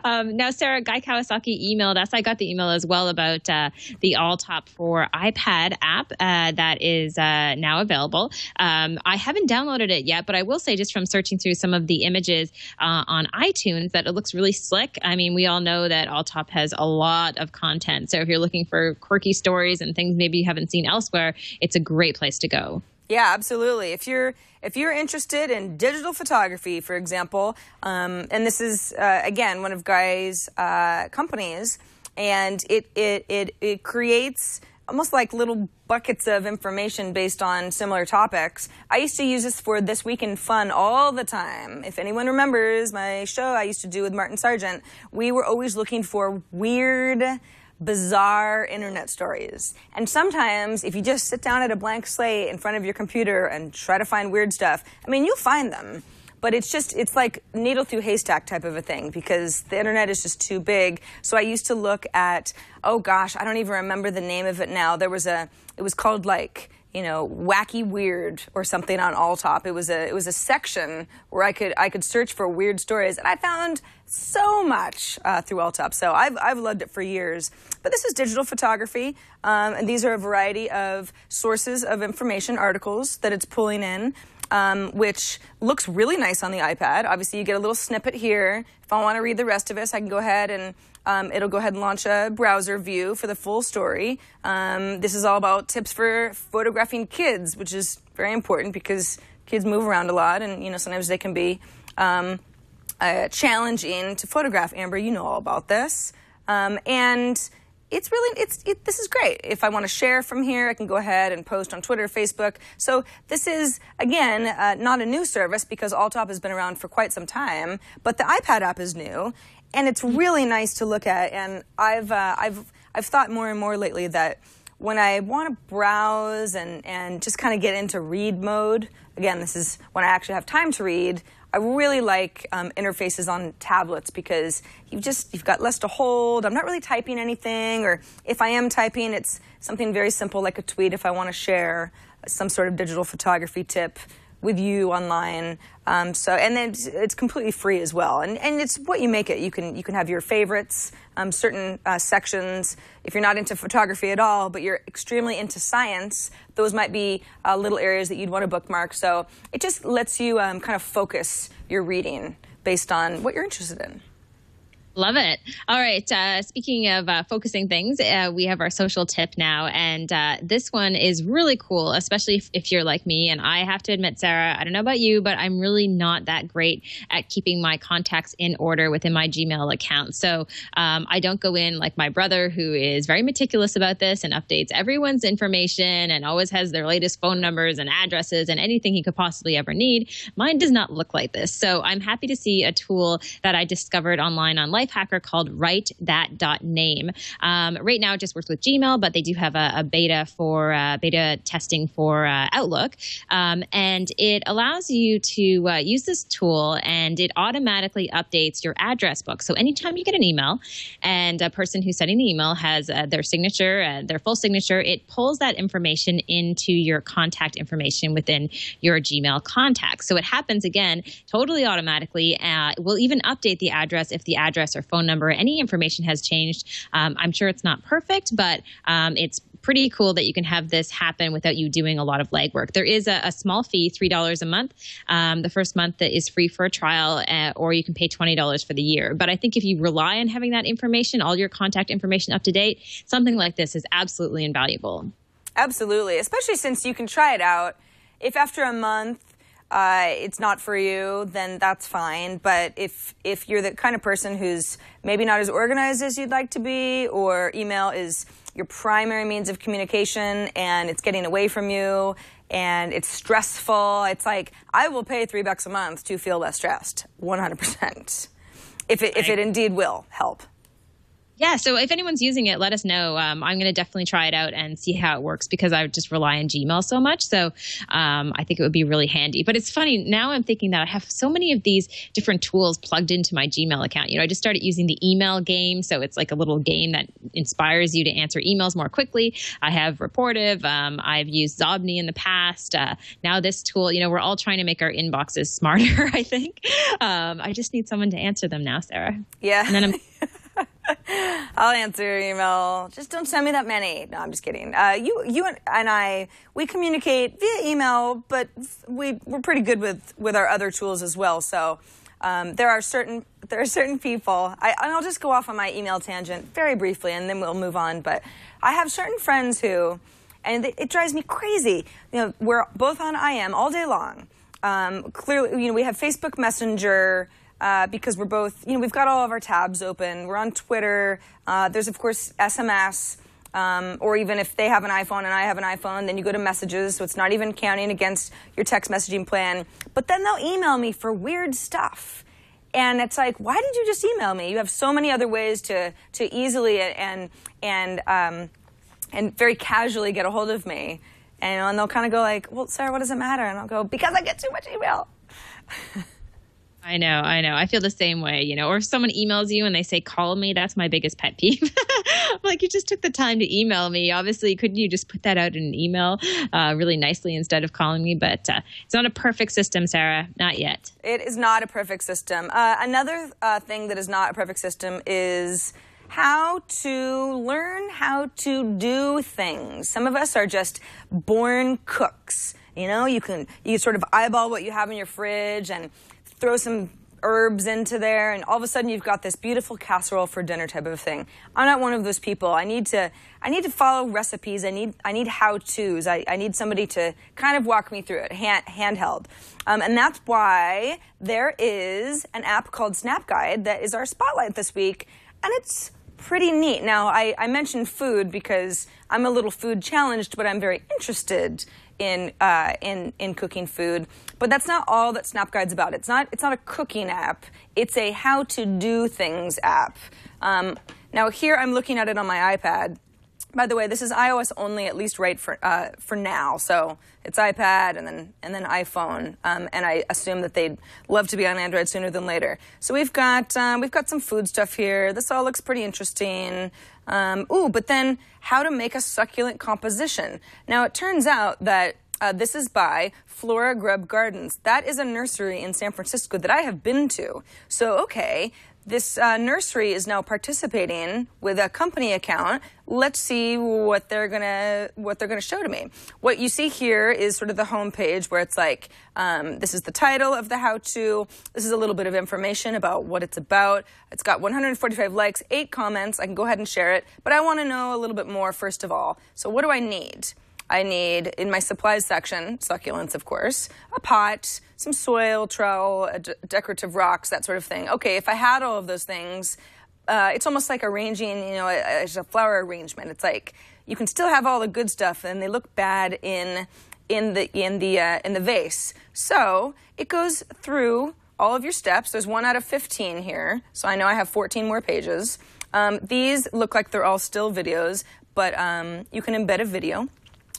Now, Sarah, Guy Kawasaki emailed us. I got the email as well about the AllTop for iPad app that is now available. I haven't downloaded it yet, but I will say, just from searching through some of the images on iTunes, that it looks really slick. I mean, we all know that AllTop has a lot of content. So if you're looking for quirky stories and things maybe you haven't seen elsewhere, it's a great place to go. Yeah, absolutely. If you're interested in digital photography, for example, and this is again one of Guy's companies, and it creates almost like little buckets of information based on similar topics. I used to use this for This Week in Fun all the time. If anyone remembers my show I used to do with Martin Sargent, we were always looking for weird, bizarre internet stories. And sometimes if you just sit down at a blank slate in front of your computer and try to find weird stuff, I mean, you'll find them. But it's like needle through haystack type of a thing, because the internet is just too big. So I used to look at, oh gosh, I don't even remember the name of it now. It was called like, you know, Wacky Weird or something on AllTop. It was a section where I could search for weird stories, and I found so much through AllTop. So I've loved it for years. But this is digital photography, and these are a variety of sources of information, articles that it's pulling in, which looks really nice on the iPad. Obviously, you get a little snippet here. If I want to read the rest of it, I can go ahead and it'll go ahead and launch a browser view for the full story. This is all about tips for photographing kids, which is very important because kids move around a lot, and you know, sometimes they can be challenging to photograph. Amber, you know all about this, and this is great. If I want to share from here, I can go ahead and post on Twitter, Facebook. So this is, again, not a new service because AllTop has been around for quite some time, but the iPad app is new, and it's really nice to look at. And I've thought more and more lately that when I want to browse and just kind of get into read mode, again, this is when I actually have time to read, I really like interfaces on tablets because you've got less to hold. I'm not really typing anything, or if I am typing, it's something very simple like a tweet if I want to share some sort of digital photography tip with you online. And then it's completely free as well. And it's what you make it. You can have your favorites, certain sections. If you're not into photography at all, but you're extremely into science, those might be little areas that you'd want to bookmark. So it just lets you kind of focus your reading based on what you're interested in. Love it. All right. Speaking of focusing things, we have our social tip now. And this one is really cool, especially if you're like me. And I have to admit, Sarah, I don't know about you, but I'm really not that great at keeping my contacts in order within my Gmail account. So I don't go in like my brother, who is very meticulous about this and updates everyone's information and always has their latest phone numbers and addresses and anything he could possibly ever need. Mine does not look like this. So I'm happy to see a tool that I discovered online on Lifehacker called WriteThat.name. Right now it just works with Gmail, but they do have a beta testing for Outlook. And it allows you to use this tool, and it automatically updates your address book. So anytime you get an email and a person who's sending the email has their signature, their full signature, it pulls that information into your contact information within your Gmail contacts. So it happens, again, totally automatically. We'll even update the address if the address or phone number, any information has changed. I'm sure it's not perfect, but it's pretty cool that you can have this happen without you doing a lot of legwork. There is a small fee, $3 a month. The first month is free for a trial, or you can pay $20 for the year. But I think if you rely on having that information, all your contact information up to date, something like this is absolutely invaluable. Absolutely, especially since you can try it out. If after a month it's not for you, then that's fine. But if you're the kind of person who's maybe not as organized as you'd like to be, or email is your primary means of communication and it's getting away from you and it's stressful, it's like, I will pay $3 a month to feel less stressed, 100%. If it indeed will help. Yeah, so if anyone's using it, let us know. I'm going to definitely try it out and see how it works, because I just rely on Gmail so much. So I think it would be really handy. But it's funny, now I'm thinking that I have so many of these different tools plugged into my Gmail account. You know, I just started using the email game. So it's like a little game that inspires you to answer emails more quickly. I have Reportive. I've used Zobni in the past. Now this tool, you know, we're all trying to make our inboxes smarter, I think. I just need someone to answer them now, Sarah. Yeah. And then I'll answer your email. Just don't send me that many. No, I'm just kidding. You and I, we communicate via email, but we're pretty good with our other tools as well. So there are certain people. And I'll just go off on my email tangent very briefly, and then we'll move on. But I have certain friends who, and it drives me crazy. You know, we're both on IM all day long. Clearly, you know, we have Facebook Messenger. Because we're both, you know, we've got all of our tabs open. We're on Twitter. There's, of course, SMS. Or even if they have an iPhone and I have an iPhone, then you go to messages. So it's not even counting against your text messaging plan. But then they'll email me for weird stuff. And it's like, why did you just email me? You have so many other ways to easily and very casually get a hold of me. And they'll kind of go like, well, Sarah, what does it matter? And I'll go, because I get too much email. I know. I feel the same way, you know, or if someone emails you and they say, call me, that's my biggest pet peeve. I'm like, you just took the time to email me. Obviously, couldn't you just put that out in an email really nicely instead of calling me? But it's not a perfect system, Sarah. Not yet. It is not a perfect system. Another thing that is not a perfect system is how to learn how to do things. Some of us are just born cooks. You know, you sort of eyeball what you have in your fridge and throw some herbs into there, and all of a sudden you've got this beautiful casserole for dinner type of thing. I'm not one of those people. I need to follow recipes. I need how-tos. I need somebody to kind of walk me through it, handheld. And that's why there is an app called SnapGuide that is our spotlight this week, and it's pretty neat. Now, I mentioned food because I'm a little food challenged, but I'm very interested in cooking food. But that's not all that SnapGuide's about. It's not a cooking app. It's a how to do things app. Now here I'm looking at it on my iPad, By the way, this is iOS only, at least right for now. So it's iPad and then iPhone, and I assume that they'd love to be on Android sooner than later. So we've got some food stuff here. This all looks pretty interesting. But then how to make a succulent composition. Now it turns out that this is by Flora Grub Gardens. That is a nursery in San Francisco that I have been to. So okay. This nursery is now participating with a company account. Let's see what they're gonna show to me. What you see here is sort of the home page where it's like, this is the title of the how-to. This is a little bit of information about what it's about. It's got 145 likes, 8 comments. I can go ahead and share it, but I want to know a little bit more first of all. So what do I need? I need, in my supplies section, succulents, of course, a pot, some soil, trowel, decorative rocks, that sort of thing. Okay, if I had all of those things, it's almost like arranging, a flower arrangement. It's like you can still have all the good stuff, and they look bad in the vase. So it goes through all of your steps. There's 1 out of 15 here, so I know I have 14 more pages. These look like they're all still videos, but you can embed a video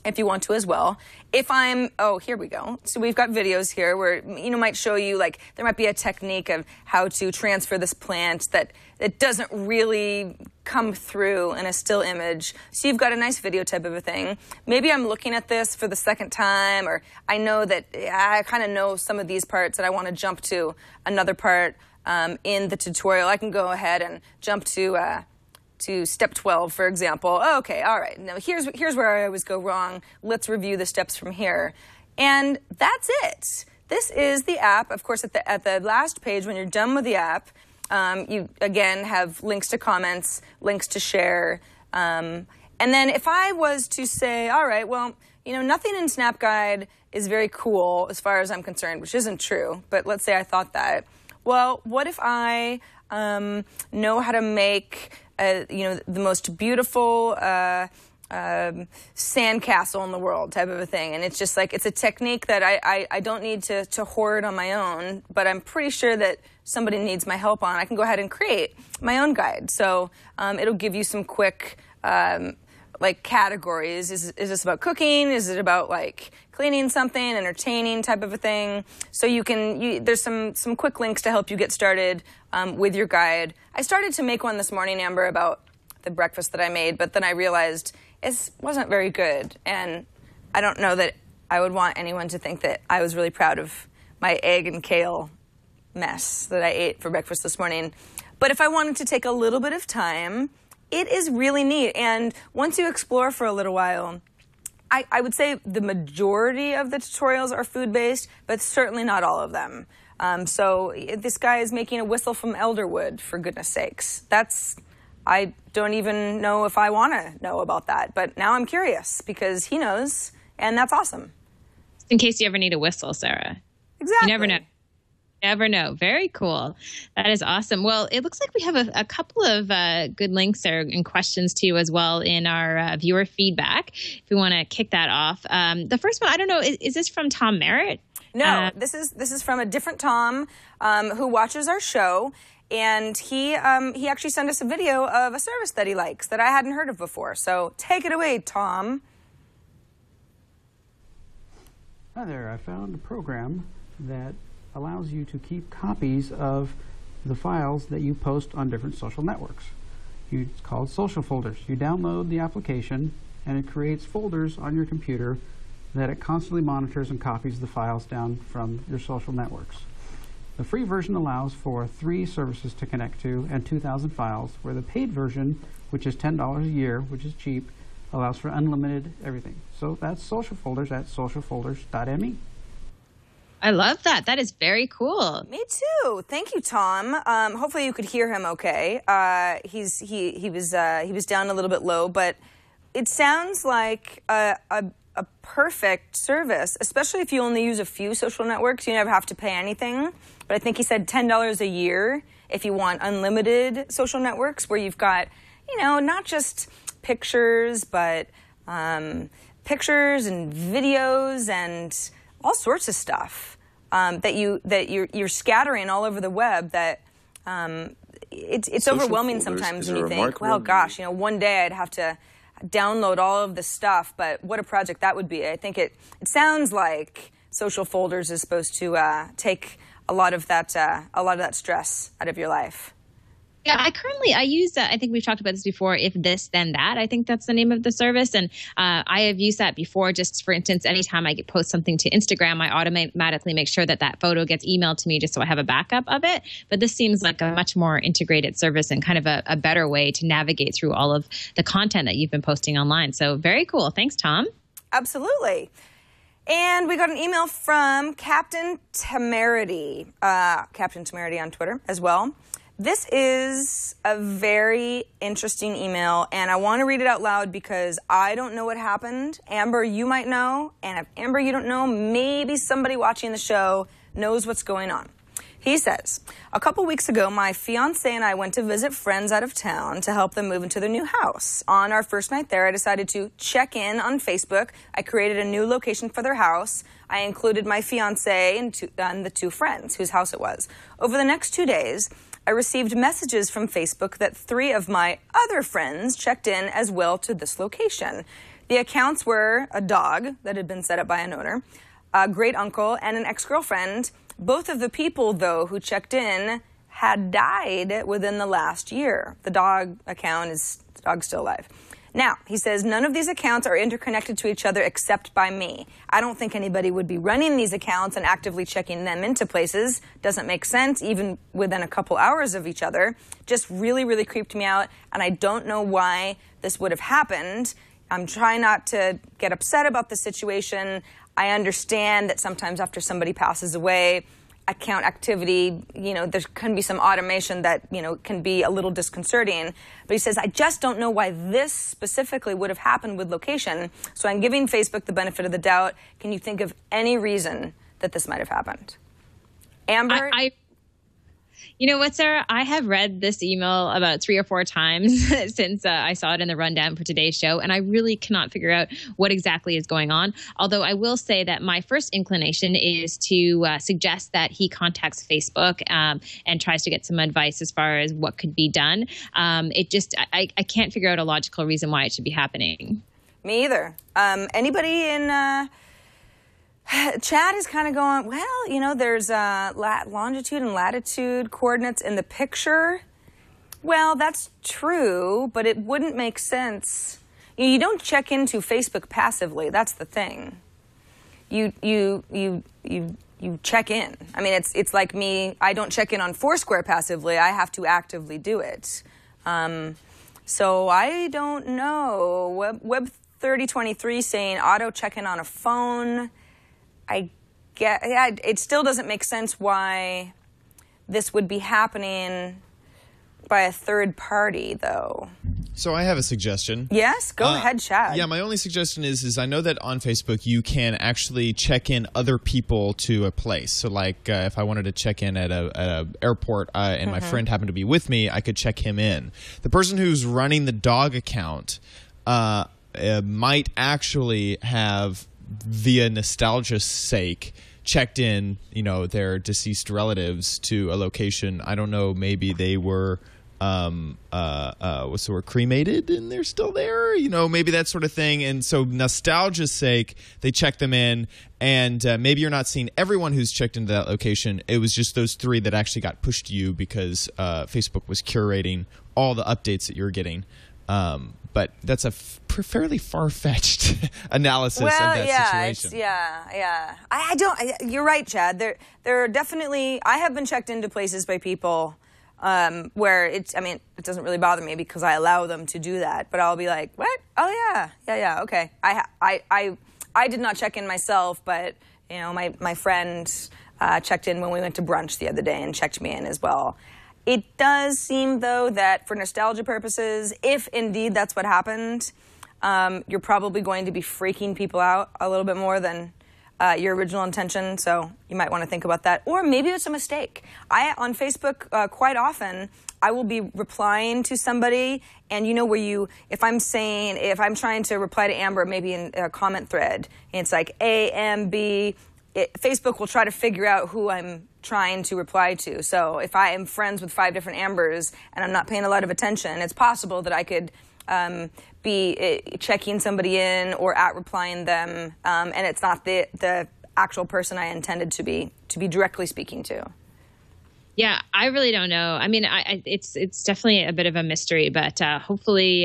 if you want to as well. Here we go. So we've got videos here where, might show you, like, there might be a technique of how to transfer this plant that doesn't really come through in a still image. So you've got a nice video type of a thing. Maybe I'm looking at this for the second time, or I know that I kind of know some of these parts and I want to jump to another part in the tutorial. I can go ahead and jump to step 12, for example. Oh, okay, all right. Now here's where I always go wrong. Let's review the steps from here. And that's it. This is the app. Of course, at the last page, when you're done with the app, you again have links to comments, links to share. And then if I was to say, all right, well, nothing in Snap Guide is very cool as far as I'm concerned, which isn't true, but let's say I thought that. Well, what if I know how to make the most beautiful sandcastle in the world type of a thing. And it's just like, it's a technique that I don't need to hoard on my own, but I'm pretty sure that somebody needs my help on. I can go ahead and create my own guide. So it'll give you some quick categories. Is this about cooking? Is it about cleaning something, entertaining type of a thing? So there's some quick links to help you get started with your guide. I started to make one this morning, Amber, about the breakfast that I made, but then I realized it wasn't very good. And I don't know that I would want anyone to think that I was really proud of my egg and kale mess that I ate for breakfast this morning. But if I wanted to take a little bit of time, it is really neat. And once you explore for a little while, I would say the majority of the tutorials are food-based, but certainly not all of them. So this guy is making a whistle from elderwood, for goodness sakes. I don't even know if I want to know about that, but now I'm curious because he knows, and that's awesome. Just in case you ever need a whistle, Sarah. Exactly. You never know. Never know. Very cool. That is awesome. Well, it looks like we have a couple of good links there and questions to you as well in our viewer feedback, if we want to kick that off. The first one, I don't know, is this from Tom Merritt? No, this is from a different Tom who watches our show, and he actually sent us a video of a service that he likes that I hadn't heard of before. So take it away, Tom. Hi there. I found a program that allows you to keep copies of the files that you post on different social networks. It's called Social Folders. You download the application and it creates folders on your computer that it constantly monitors and copies the files down from your social networks. The free version allows for 3 services to connect to and 2,000 files, where the paid version, which is $10 a year, which is cheap, allows for unlimited everything. So that's Social Folders at socialfolders.me. I love that. That is very cool. Me too. Thank you, Tom. Hopefully you could hear him okay. He was down a little bit low, but it sounds like a perfect service, especially if you only use a few social networks. You never have to pay anything. But I think he said $10 a year if you want unlimited social networks where you've got, not just pictures, but pictures and videos and all sorts of stuff that you're scattering all over the web. That it's overwhelming sometimes when you think, well, gosh, one day I'd have download all of this stuff, but what a project that would be. I think it sounds like Social Folders is supposed to take a lot of that stress out of your life. Yeah, I use, I think we've talked about this before, If This Then That. I think that's the name of the service. And I have used that before. Just for instance, anytime I post something to Instagram, I automatically make sure that photo gets emailed to me just so I have a backup of it. But this seems like a much more integrated service and kind of a better way to navigate through all of the content that you've been posting online. So very cool. Thanks, Tom. Absolutely. And we got an email from Captain Temerity. Captain Temerity on Twitter as well. This is a very interesting email, and I want to read it out loud because I don't know what happened. Amber, you might know, and if Amber, you don't know, maybe somebody watching the show knows what's going on. He says, a couple weeks ago, my fiance and I went to visit friends out of town to help them move into their new house. On our first night there, I decided to check in on Facebook. I created a new location for their house. I included my fiance and the two friends whose house it was. Over the next 2 days, I received messages from Facebook that 3 of my other friends checked in as well to this location. The accounts were a dog that had been set up by an owner, a great uncle, and an ex-girlfriend. Both of the people, though, who checked in had died within the last year. The dog account the dog's still alive. Now, he says, none of these accounts are interconnected to each other except by me. I don't think anybody would be running these accounts and actively checking them into places. Doesn't make sense, even within a couple hours of each other. Just really, really creeped me out, and I don't know why this would have happened. I'm trying not to get upset about the situation. I understand that sometimes after somebody passes away, account activity, there can be some automation that, can be a little disconcerting. But he says, I just don't know why this specifically would have happened with location. So I'm giving Facebook the benefit of the doubt. Can you think of any reason that this might have happened? Amber? You know what, Sarah? I have read this email about 3 or 4 times since I saw it in the rundown for today's show, and I really cannot figure out what exactly is going on. Although I will say that my first inclination is to suggest that he contacts Facebook and tries to get some advice as far as what could be done. I can't figure out a logical reason why it should be happening. Me either. Anybody in... Chad is kind of going, well, there's longitude and latitude coordinates in the picture. Well, that's true, but it wouldn't make sense. You don't check into Facebook passively. That's the thing. You check in. I mean, it's like me. I don't check in on Foursquare passively. I have to actively do it. So I don't know. Web 3023 saying auto check in on a phone. It still doesn't make sense why this would be happening by a third party, though. So I have a suggestion. Yes? Go ahead, Chad. Yeah, my only suggestion is I know that on Facebook you can actually check in other people to a place. So like if I wanted to check in at a airport and my friend happened to be with me, I could check him in. The person who's running the dog account might actually have, via nostalgia's sake, checked in, their deceased relatives to a location. I don't know, maybe they were cremated and they're still there, maybe that sort of thing. And so nostalgia's sake, they check them in, and maybe you're not seeing everyone who's checked into that location. It was just those 3 that actually got pushed to you because Facebook was curating all the updates that you're getting. But that's a fairly far-fetched analysis of that situation. You're right, Chad. There are definitely. I have been checked into places by people where it doesn't really bother me because I allow them to do that. But I'll be like, what? Oh yeah, okay. I did not check in myself, but my friend checked in when we went to brunch the other day and checked me in as well. It does seem, though, that for nostalgia purposes, if indeed that's what happened, you're probably going to be freaking people out a little bit more than your original intention. So you might want to think about that. Or maybe it's a mistake. On Facebook, quite often, I will be replying to somebody, and if I'm trying to reply to Amber, maybe in a comment thread, and it's like A, M, B, Facebook will try to figure out who I'm trying to reply to. So if I am friends with 5 different Ambers and I'm not paying a lot of attention, it's possible that I could be checking somebody in or at replying them, and it's not the actual person I intended to be directly speaking to. Yeah, I really don't know. I mean, it's definitely a bit of a mystery, but hopefully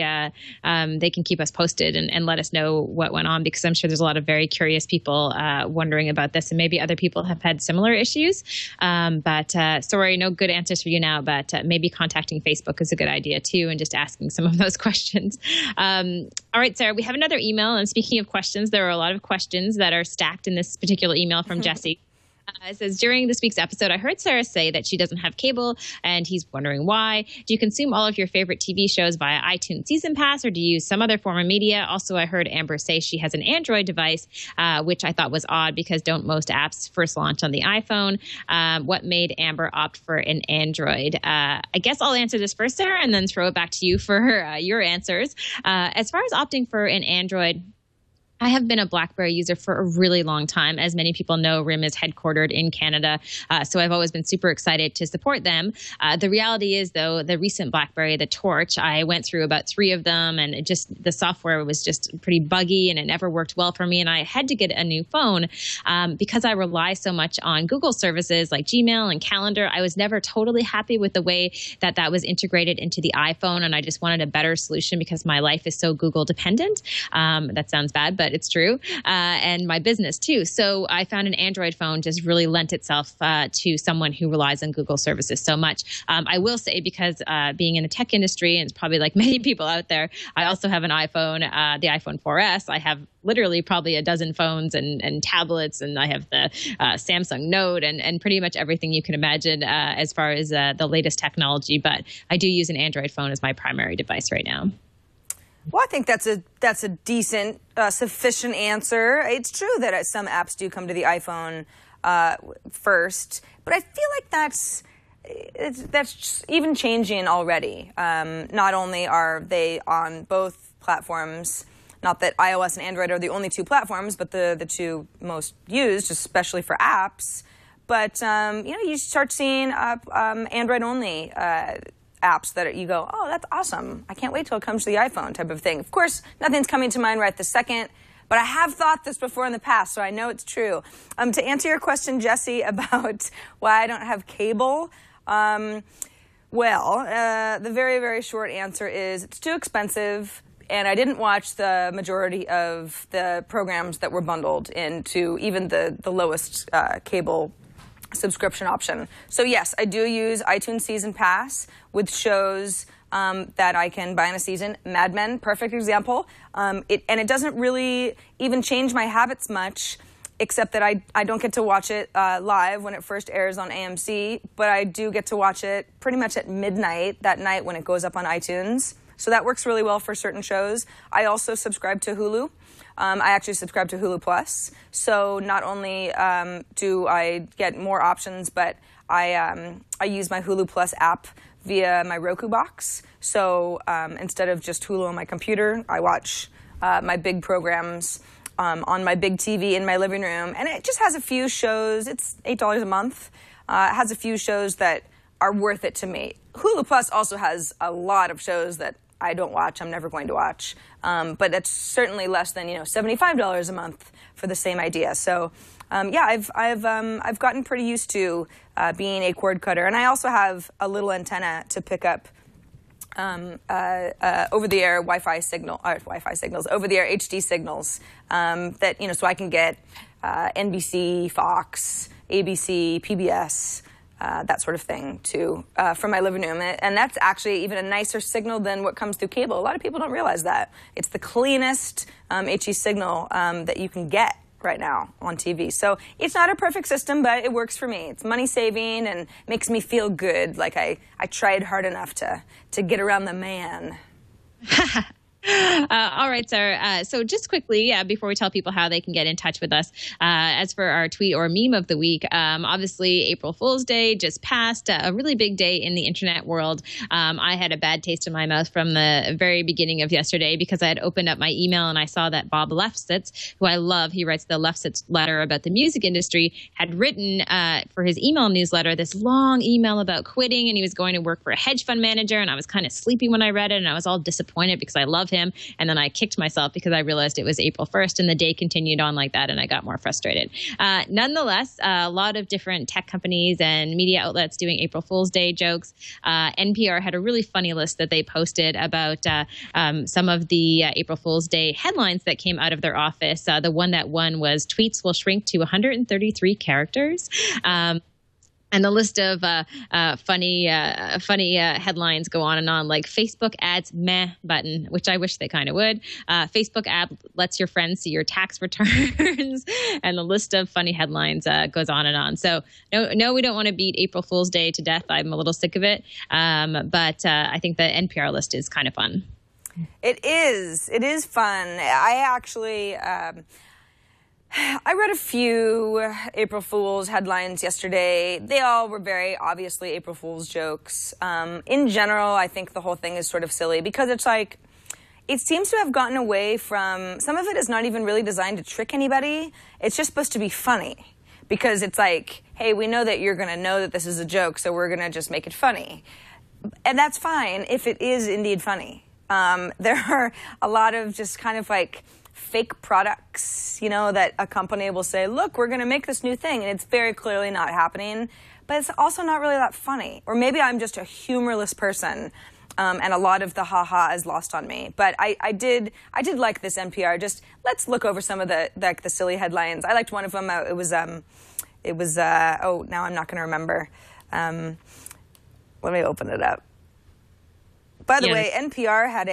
they can keep us posted and let us know what went on, because I'm sure there's a lot of very curious people wondering about this, and maybe other people have had similar issues. But sorry, no good answers for you now, but maybe contacting Facebook is a good idea too, and just asking some of those questions. All right, Sarah, we have another email, and speaking of questions, there are a lot of questions that are stacked in this particular email from Jesse. It says, during this week's episode, I heard Sarah say that she doesn't have cable, and he's wondering why. Do you consume all of your favorite TV shows via iTunes Season Pass, or do you use some other form of media? Also, I heard Amber say she has an Android device, which I thought was odd because don't most apps first launch on the iPhone? What made Amber opt for an Android? I guess I'll answer this first, Sarah, and then throw it back to you for your answers. As far as opting for an Android, I have been a BlackBerry user for a really long time. As many people know, RIM is headquartered in Canada, so I've always been super excited to support them. The reality is, though, the recent BlackBerry, the Torch, I went through about 3 of them, and the software was just pretty buggy, and it never worked well for me, and I had to get a new phone. Because I rely so much on Google services like Gmail and Calendar, I was never totally happy with the way that was integrated into the iPhone, and I just wanted a better solution because my life is so Google dependent. That sounds bad, but it's true, and my business too. So I found an Android phone just really lent itself to someone who relies on Google services so much. I will say, because being in the tech industry, and it's probably like many people out there, I also have an iPhone, the iPhone 4S. I have literally probably a dozen phones and tablets, and I have the Samsung Note and pretty much everything you can imagine as far as the latest technology. But I do use an Android phone as my primary device right now. Well, I think that's a decent, sufficient answer. It's true that some apps do come to the iPhone first, but I feel like that's even changing already. Not only are they on both platforms, not that iOS and Android are the only 2 platforms, but the 2 most used, especially for apps. But you start seeing Android only apps that you go, oh, that's awesome. I can't wait till it comes to the iPhone type of thing. Of course, nothing's coming to mind right this second, but I have thought this before in the past, so I know it's true. To answer your question, Jesse, about why I don't have cable, the very, very short answer is it's too expensive, and I didn't watch the majority of the programs that were bundled into even the lowest cable subscription option. So yes, I do use iTunes Season Pass with shows that I can buy in a season. Mad Men, perfect example. It doesn't really even change my habits much, except that I don't get to watch it live when it first airs on AMC, but I do get to watch it pretty much at midnight that night when it goes up on iTunes. So that works really well for certain shows. I also subscribe to Hulu. I actually subscribe to Hulu Plus. So not only do I get more options, but I use my Hulu Plus app via my Roku box. So instead of just Hulu on my computer, I watch my big programs on my big TV in my living room. And it just has a few shows. It's $8 a month. It has a few shows that are worth it to me. Hulu Plus also has a lot of shows that I don't watch, I'm never going to watch. But it's certainly less than, $75 a month for the same idea. So, I've gotten pretty used to being a cord cutter. And I also have a little antenna to pick up over-the-air over-the-air HD signals that, so I can get NBC, Fox, ABC, PBS, that sort of thing too, from my living room. And that's actually even a nicer signal than what comes through cable. A lot of people don't realize that. It's the cleanest HD signal that you can get right now on TV. So it's not a perfect system, but it works for me. It's money saving and makes me feel good, like I tried hard enough to get around the man. All right, Sarah. So just quickly, before we tell people how they can get in touch with us, as for our tweet or meme of the week, obviously April Fool's Day just passed, a really big day in the internet world. I had a bad taste in my mouth from the very beginning of yesterday because I had opened up my email and I saw that Bob Lefsetz, who I love, he writes the Lefsetz letter about the music industry, had written for his email newsletter this long email about quitting, and he was going to work for a hedge fund manager, and I was kind of sleepy when I read it, and I was all disappointed because I love him. And then I kicked myself because I realized it was April 1st and the day continued on like that and I got more frustrated. Nonetheless, a lot of different tech companies and media outlets doing April Fool's Day jokes. NPR had a really funny list that they posted about some of the April Fool's Day headlines that came out of their office. The one that won was "Tweets will shrink to 133 characters." And the list of funny headlines go on and on, like Facebook adds meh button, which I wish they kind of would. Facebook ad lets your friends see your tax returns. And the list of funny headlines goes on and on. So no, we don't want to beat April Fool's Day to death. I'm a little sick of it. But I think the NPR list is kind of fun. It is. It is fun. I actually... I read a few April Fool's headlines yesterday. They all were very obviously April Fool's jokes. In general, I think the whole thing is sort of silly because it's like, it seems to have gotten away from, some of it is not even really designed to trick anybody. It's just supposed to be funny because it's like, hey, we know that you're going to know that this is a joke, so we're going to just make it funny. And that's fine if it is indeed funny. There are a lot of just kind of like fake products, you know, that a company will say, look, we're going to make this new thing, and it's very clearly not happening, but it's also not really that funny. Or maybe I'm just a humorless person, and a lot of the ha-ha is lost on me. But I did like this NPR. Just let's look over some of the silly headlines. I liked one of them. It was now I'm not going to remember. Let me open it up. By the way, NPR had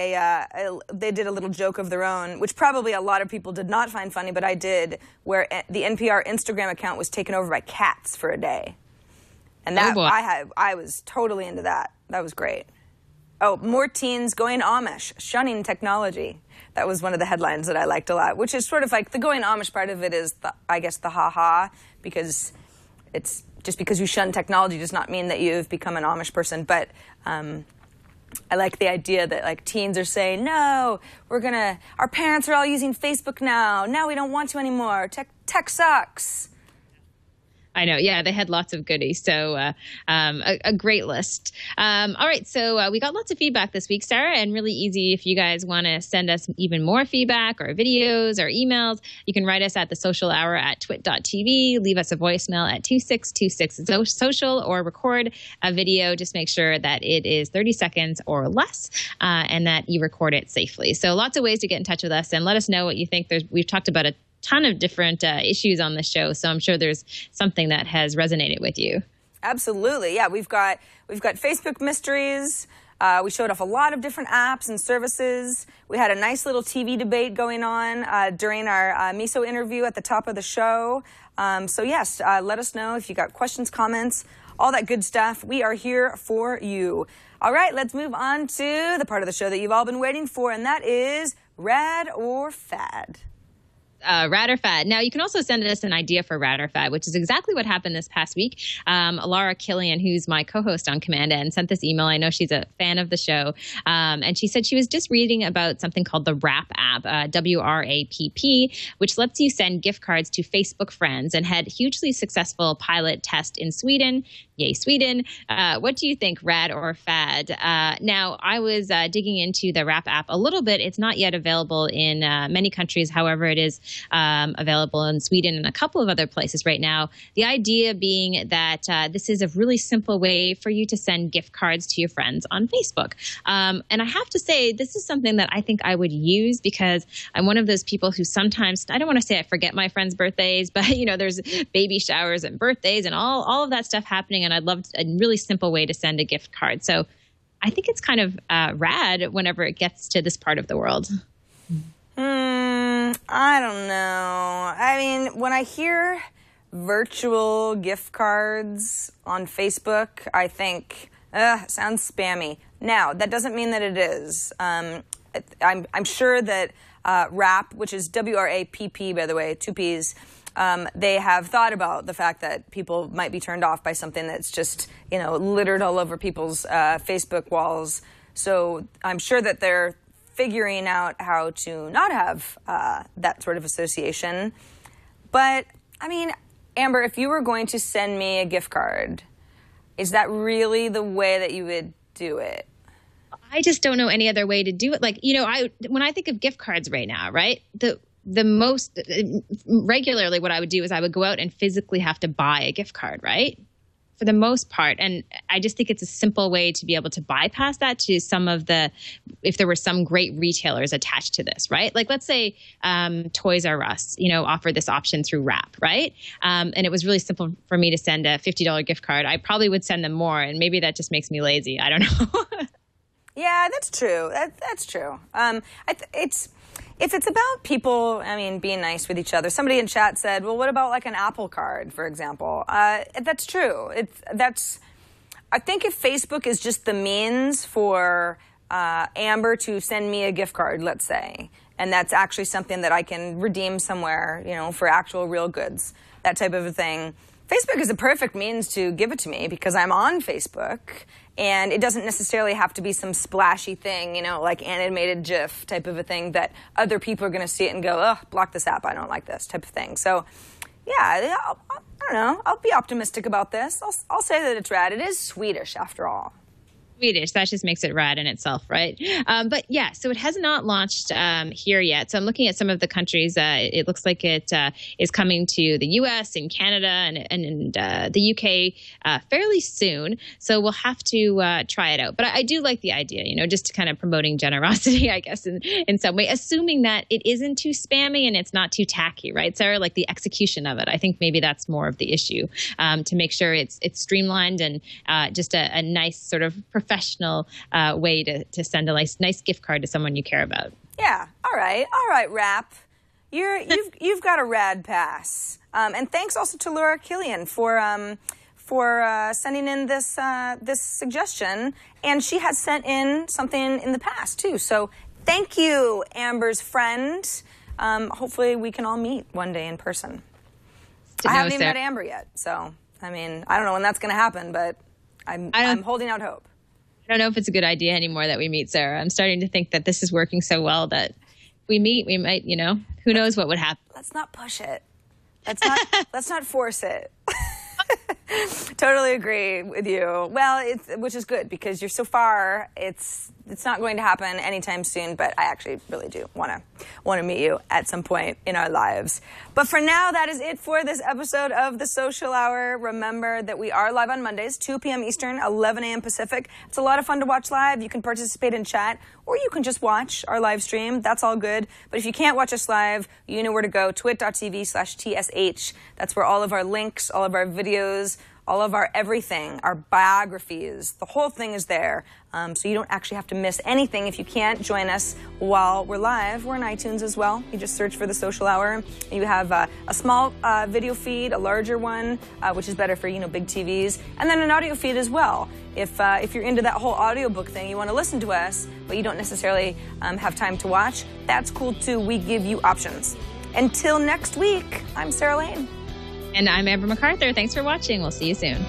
they did a little joke of their own, which probably a lot of people did not find funny, but I did, where the NPR Instagram account was taken over by cats for a day. And that I was totally into that. That was great. Oh, more teens going Amish, shunning technology. That was one of the headlines that I liked a lot, which is sort of like the going Amish part of it is, I guess, the ha-ha, because it's just because you shun technology does not mean that you've become an Amish person. But I like the idea that like teens are saying, no, our parents are all using Facebook now. Now we don't want to anymore. Tech sucks. I know. Yeah, they had lots of goodies. So a great list. All right. So we got lots of feedback this week, Sarah, and really easy if you guys want to send us even more feedback or videos or emails. You can write us at thesocialhour@twit.tv. Leave us a voicemail at 2626-SOCIAL or record a video. Just make sure that it is 30 seconds or less and that you record it safely. So lots of ways to get in touch with us and let us know what you think. We've talked about a ton of different issues on the show, so I'm sure there's something that has resonated with you. Absolutely, yeah. We've got Facebook mysteries. We showed off a lot of different apps and services. We had a nice little TV debate going on during our MISO interview at the top of the show. So yes, let us know if you got questions, comments, all that good stuff. We are here for you. All right, let's move on to the part of the show that you've all been waiting for, and that is Rad or Fad. Rad or Fad. Now, you can also send us an idea for Rad or Fad, which is exactly what happened this past week. Laura Killian, who's my co-host on Command N, sent this email. I know she's a fan of the show. And she said she was just reading about something called the WRAP app, WRAPP, which lets you send gift cards to Facebook friends and had hugely successful pilot test in Sweden. Yay, Sweden. What do you think, Rad or Fad? Now, I was digging into the WRAP app a little bit. It's not yet available in many countries. However, it is available in Sweden and a couple of other places right now. The idea being that this is a really simple way for you to send gift cards to your friends on Facebook. And I have to say, this is something that I think I would use because I'm one of those people who sometimes, I don't want to say I forget my friends' birthdays, but you know, there's baby showers and birthdays and all of that stuff happening. And I'd love a really simple way to send a gift card. So I think it's kind of rad whenever it gets to this part of the world. I don't know. I mean, when I hear virtual gift cards on Facebook, I think, it sounds spammy. Now, that doesn't mean that it is. I'm sure that WRAP, which is WRAPP, by the way, 2 Ps, they have thought about the fact that people might be turned off by something that's just, you know, littered all over people's Facebook walls. So I'm sure that they're figuring out how to not have that sort of association. But, I mean, Amber, if you were going to send me a gift card, is that really the way that you would do it? I just don't know any other way to do it. Like, when I think of gift cards right now, right? The most regularly what I would do is I would go out and physically have to buy a gift card, right? For the most part. And I just think it's a simple way to be able to bypass that to if there were some great retailers attached to this, right? Like, let's say Toys R Us, offer this option through Wrap, right? And it was really simple for me to send a $50 gift card. I probably would send them more, and maybe that just makes me lazy. I don't know. Yeah, that's true. That's true. If it's about people, being nice with each other. Somebody in chat said, well, what about like an Apple Card, for example? That's true. I think if Facebook is just the means for Amber to send me a gift card, let's say, and that's actually something that I can redeem somewhere, for actual real goods, that type of a thing, Facebook is a perfect means to give it to me because I'm on Facebook. And it doesn't necessarily have to be some splashy thing, like animated GIF type of a thing that other people are going to see it and go, oh, block this app, I don't like this type of thing. So, yeah, I don't know. I'll be optimistic about this. I'll say that it's rad. It is Swedish, after all. Swedish. That just makes it rad in itself, right? But yeah, so it has not launched here yet. So I'm looking at some of the countries. It looks like it is coming to the U.S. and Canada and the U.K. Fairly soon. So we'll have to try it out. But I do like the idea, just kind of promoting generosity, I guess, in some way, assuming that it isn't too spammy and it's not too tacky, right, Sarah? Like the execution of it. I think maybe that's more of the issue, to make sure it's streamlined and just a nice sort of professional way to send a nice gift card to someone you care about. Yeah. All right, Wrap. You've got a rad pass. And thanks also to Laura Killian for sending in this suggestion. And she has sent in something in the past too. So thank you, Amber's friend. Hopefully we can all meet one day in person. I haven't even met Amber yet, so I don't know when that's going to happen, but I'm holding out hope. I don't know if it's a good idea anymore that we meet, Sarah. I'm starting to think that this is working so well that if we meet, we might, who knows what would happen. Let's not push it. Let's not force it. Totally agree with you. Well, which is good because you're so far. It's not going to happen anytime soon. But I actually really do want to meet you at some point in our lives. But for now, that is it for this episode of The Social Hour. Remember that we are live on Mondays, 2 p.m. Eastern, 11 a.m. Pacific. It's a lot of fun to watch live. You can participate in chat, or you can just watch our live stream. That's all good. But if you can't watch us live, you know where to go. twit.tv/TSH. That's where all of our links, all of our videos, all of our everything, our biographies, the whole thing is there. So you don't actually have to miss anything if you can't join us while we're live. We're on iTunes as well. You just search for The Social Hour. You have a small video feed, a larger one, which is better for, big TVs, and then an audio feed as well. If you're into that whole audiobook thing, you want to listen to us, but you don't necessarily have time to watch, that's cool too. We give you options. Until next week, I'm Sarah Lane. And I'm Amber MacArthur. Thanks for watching. We'll see you soon.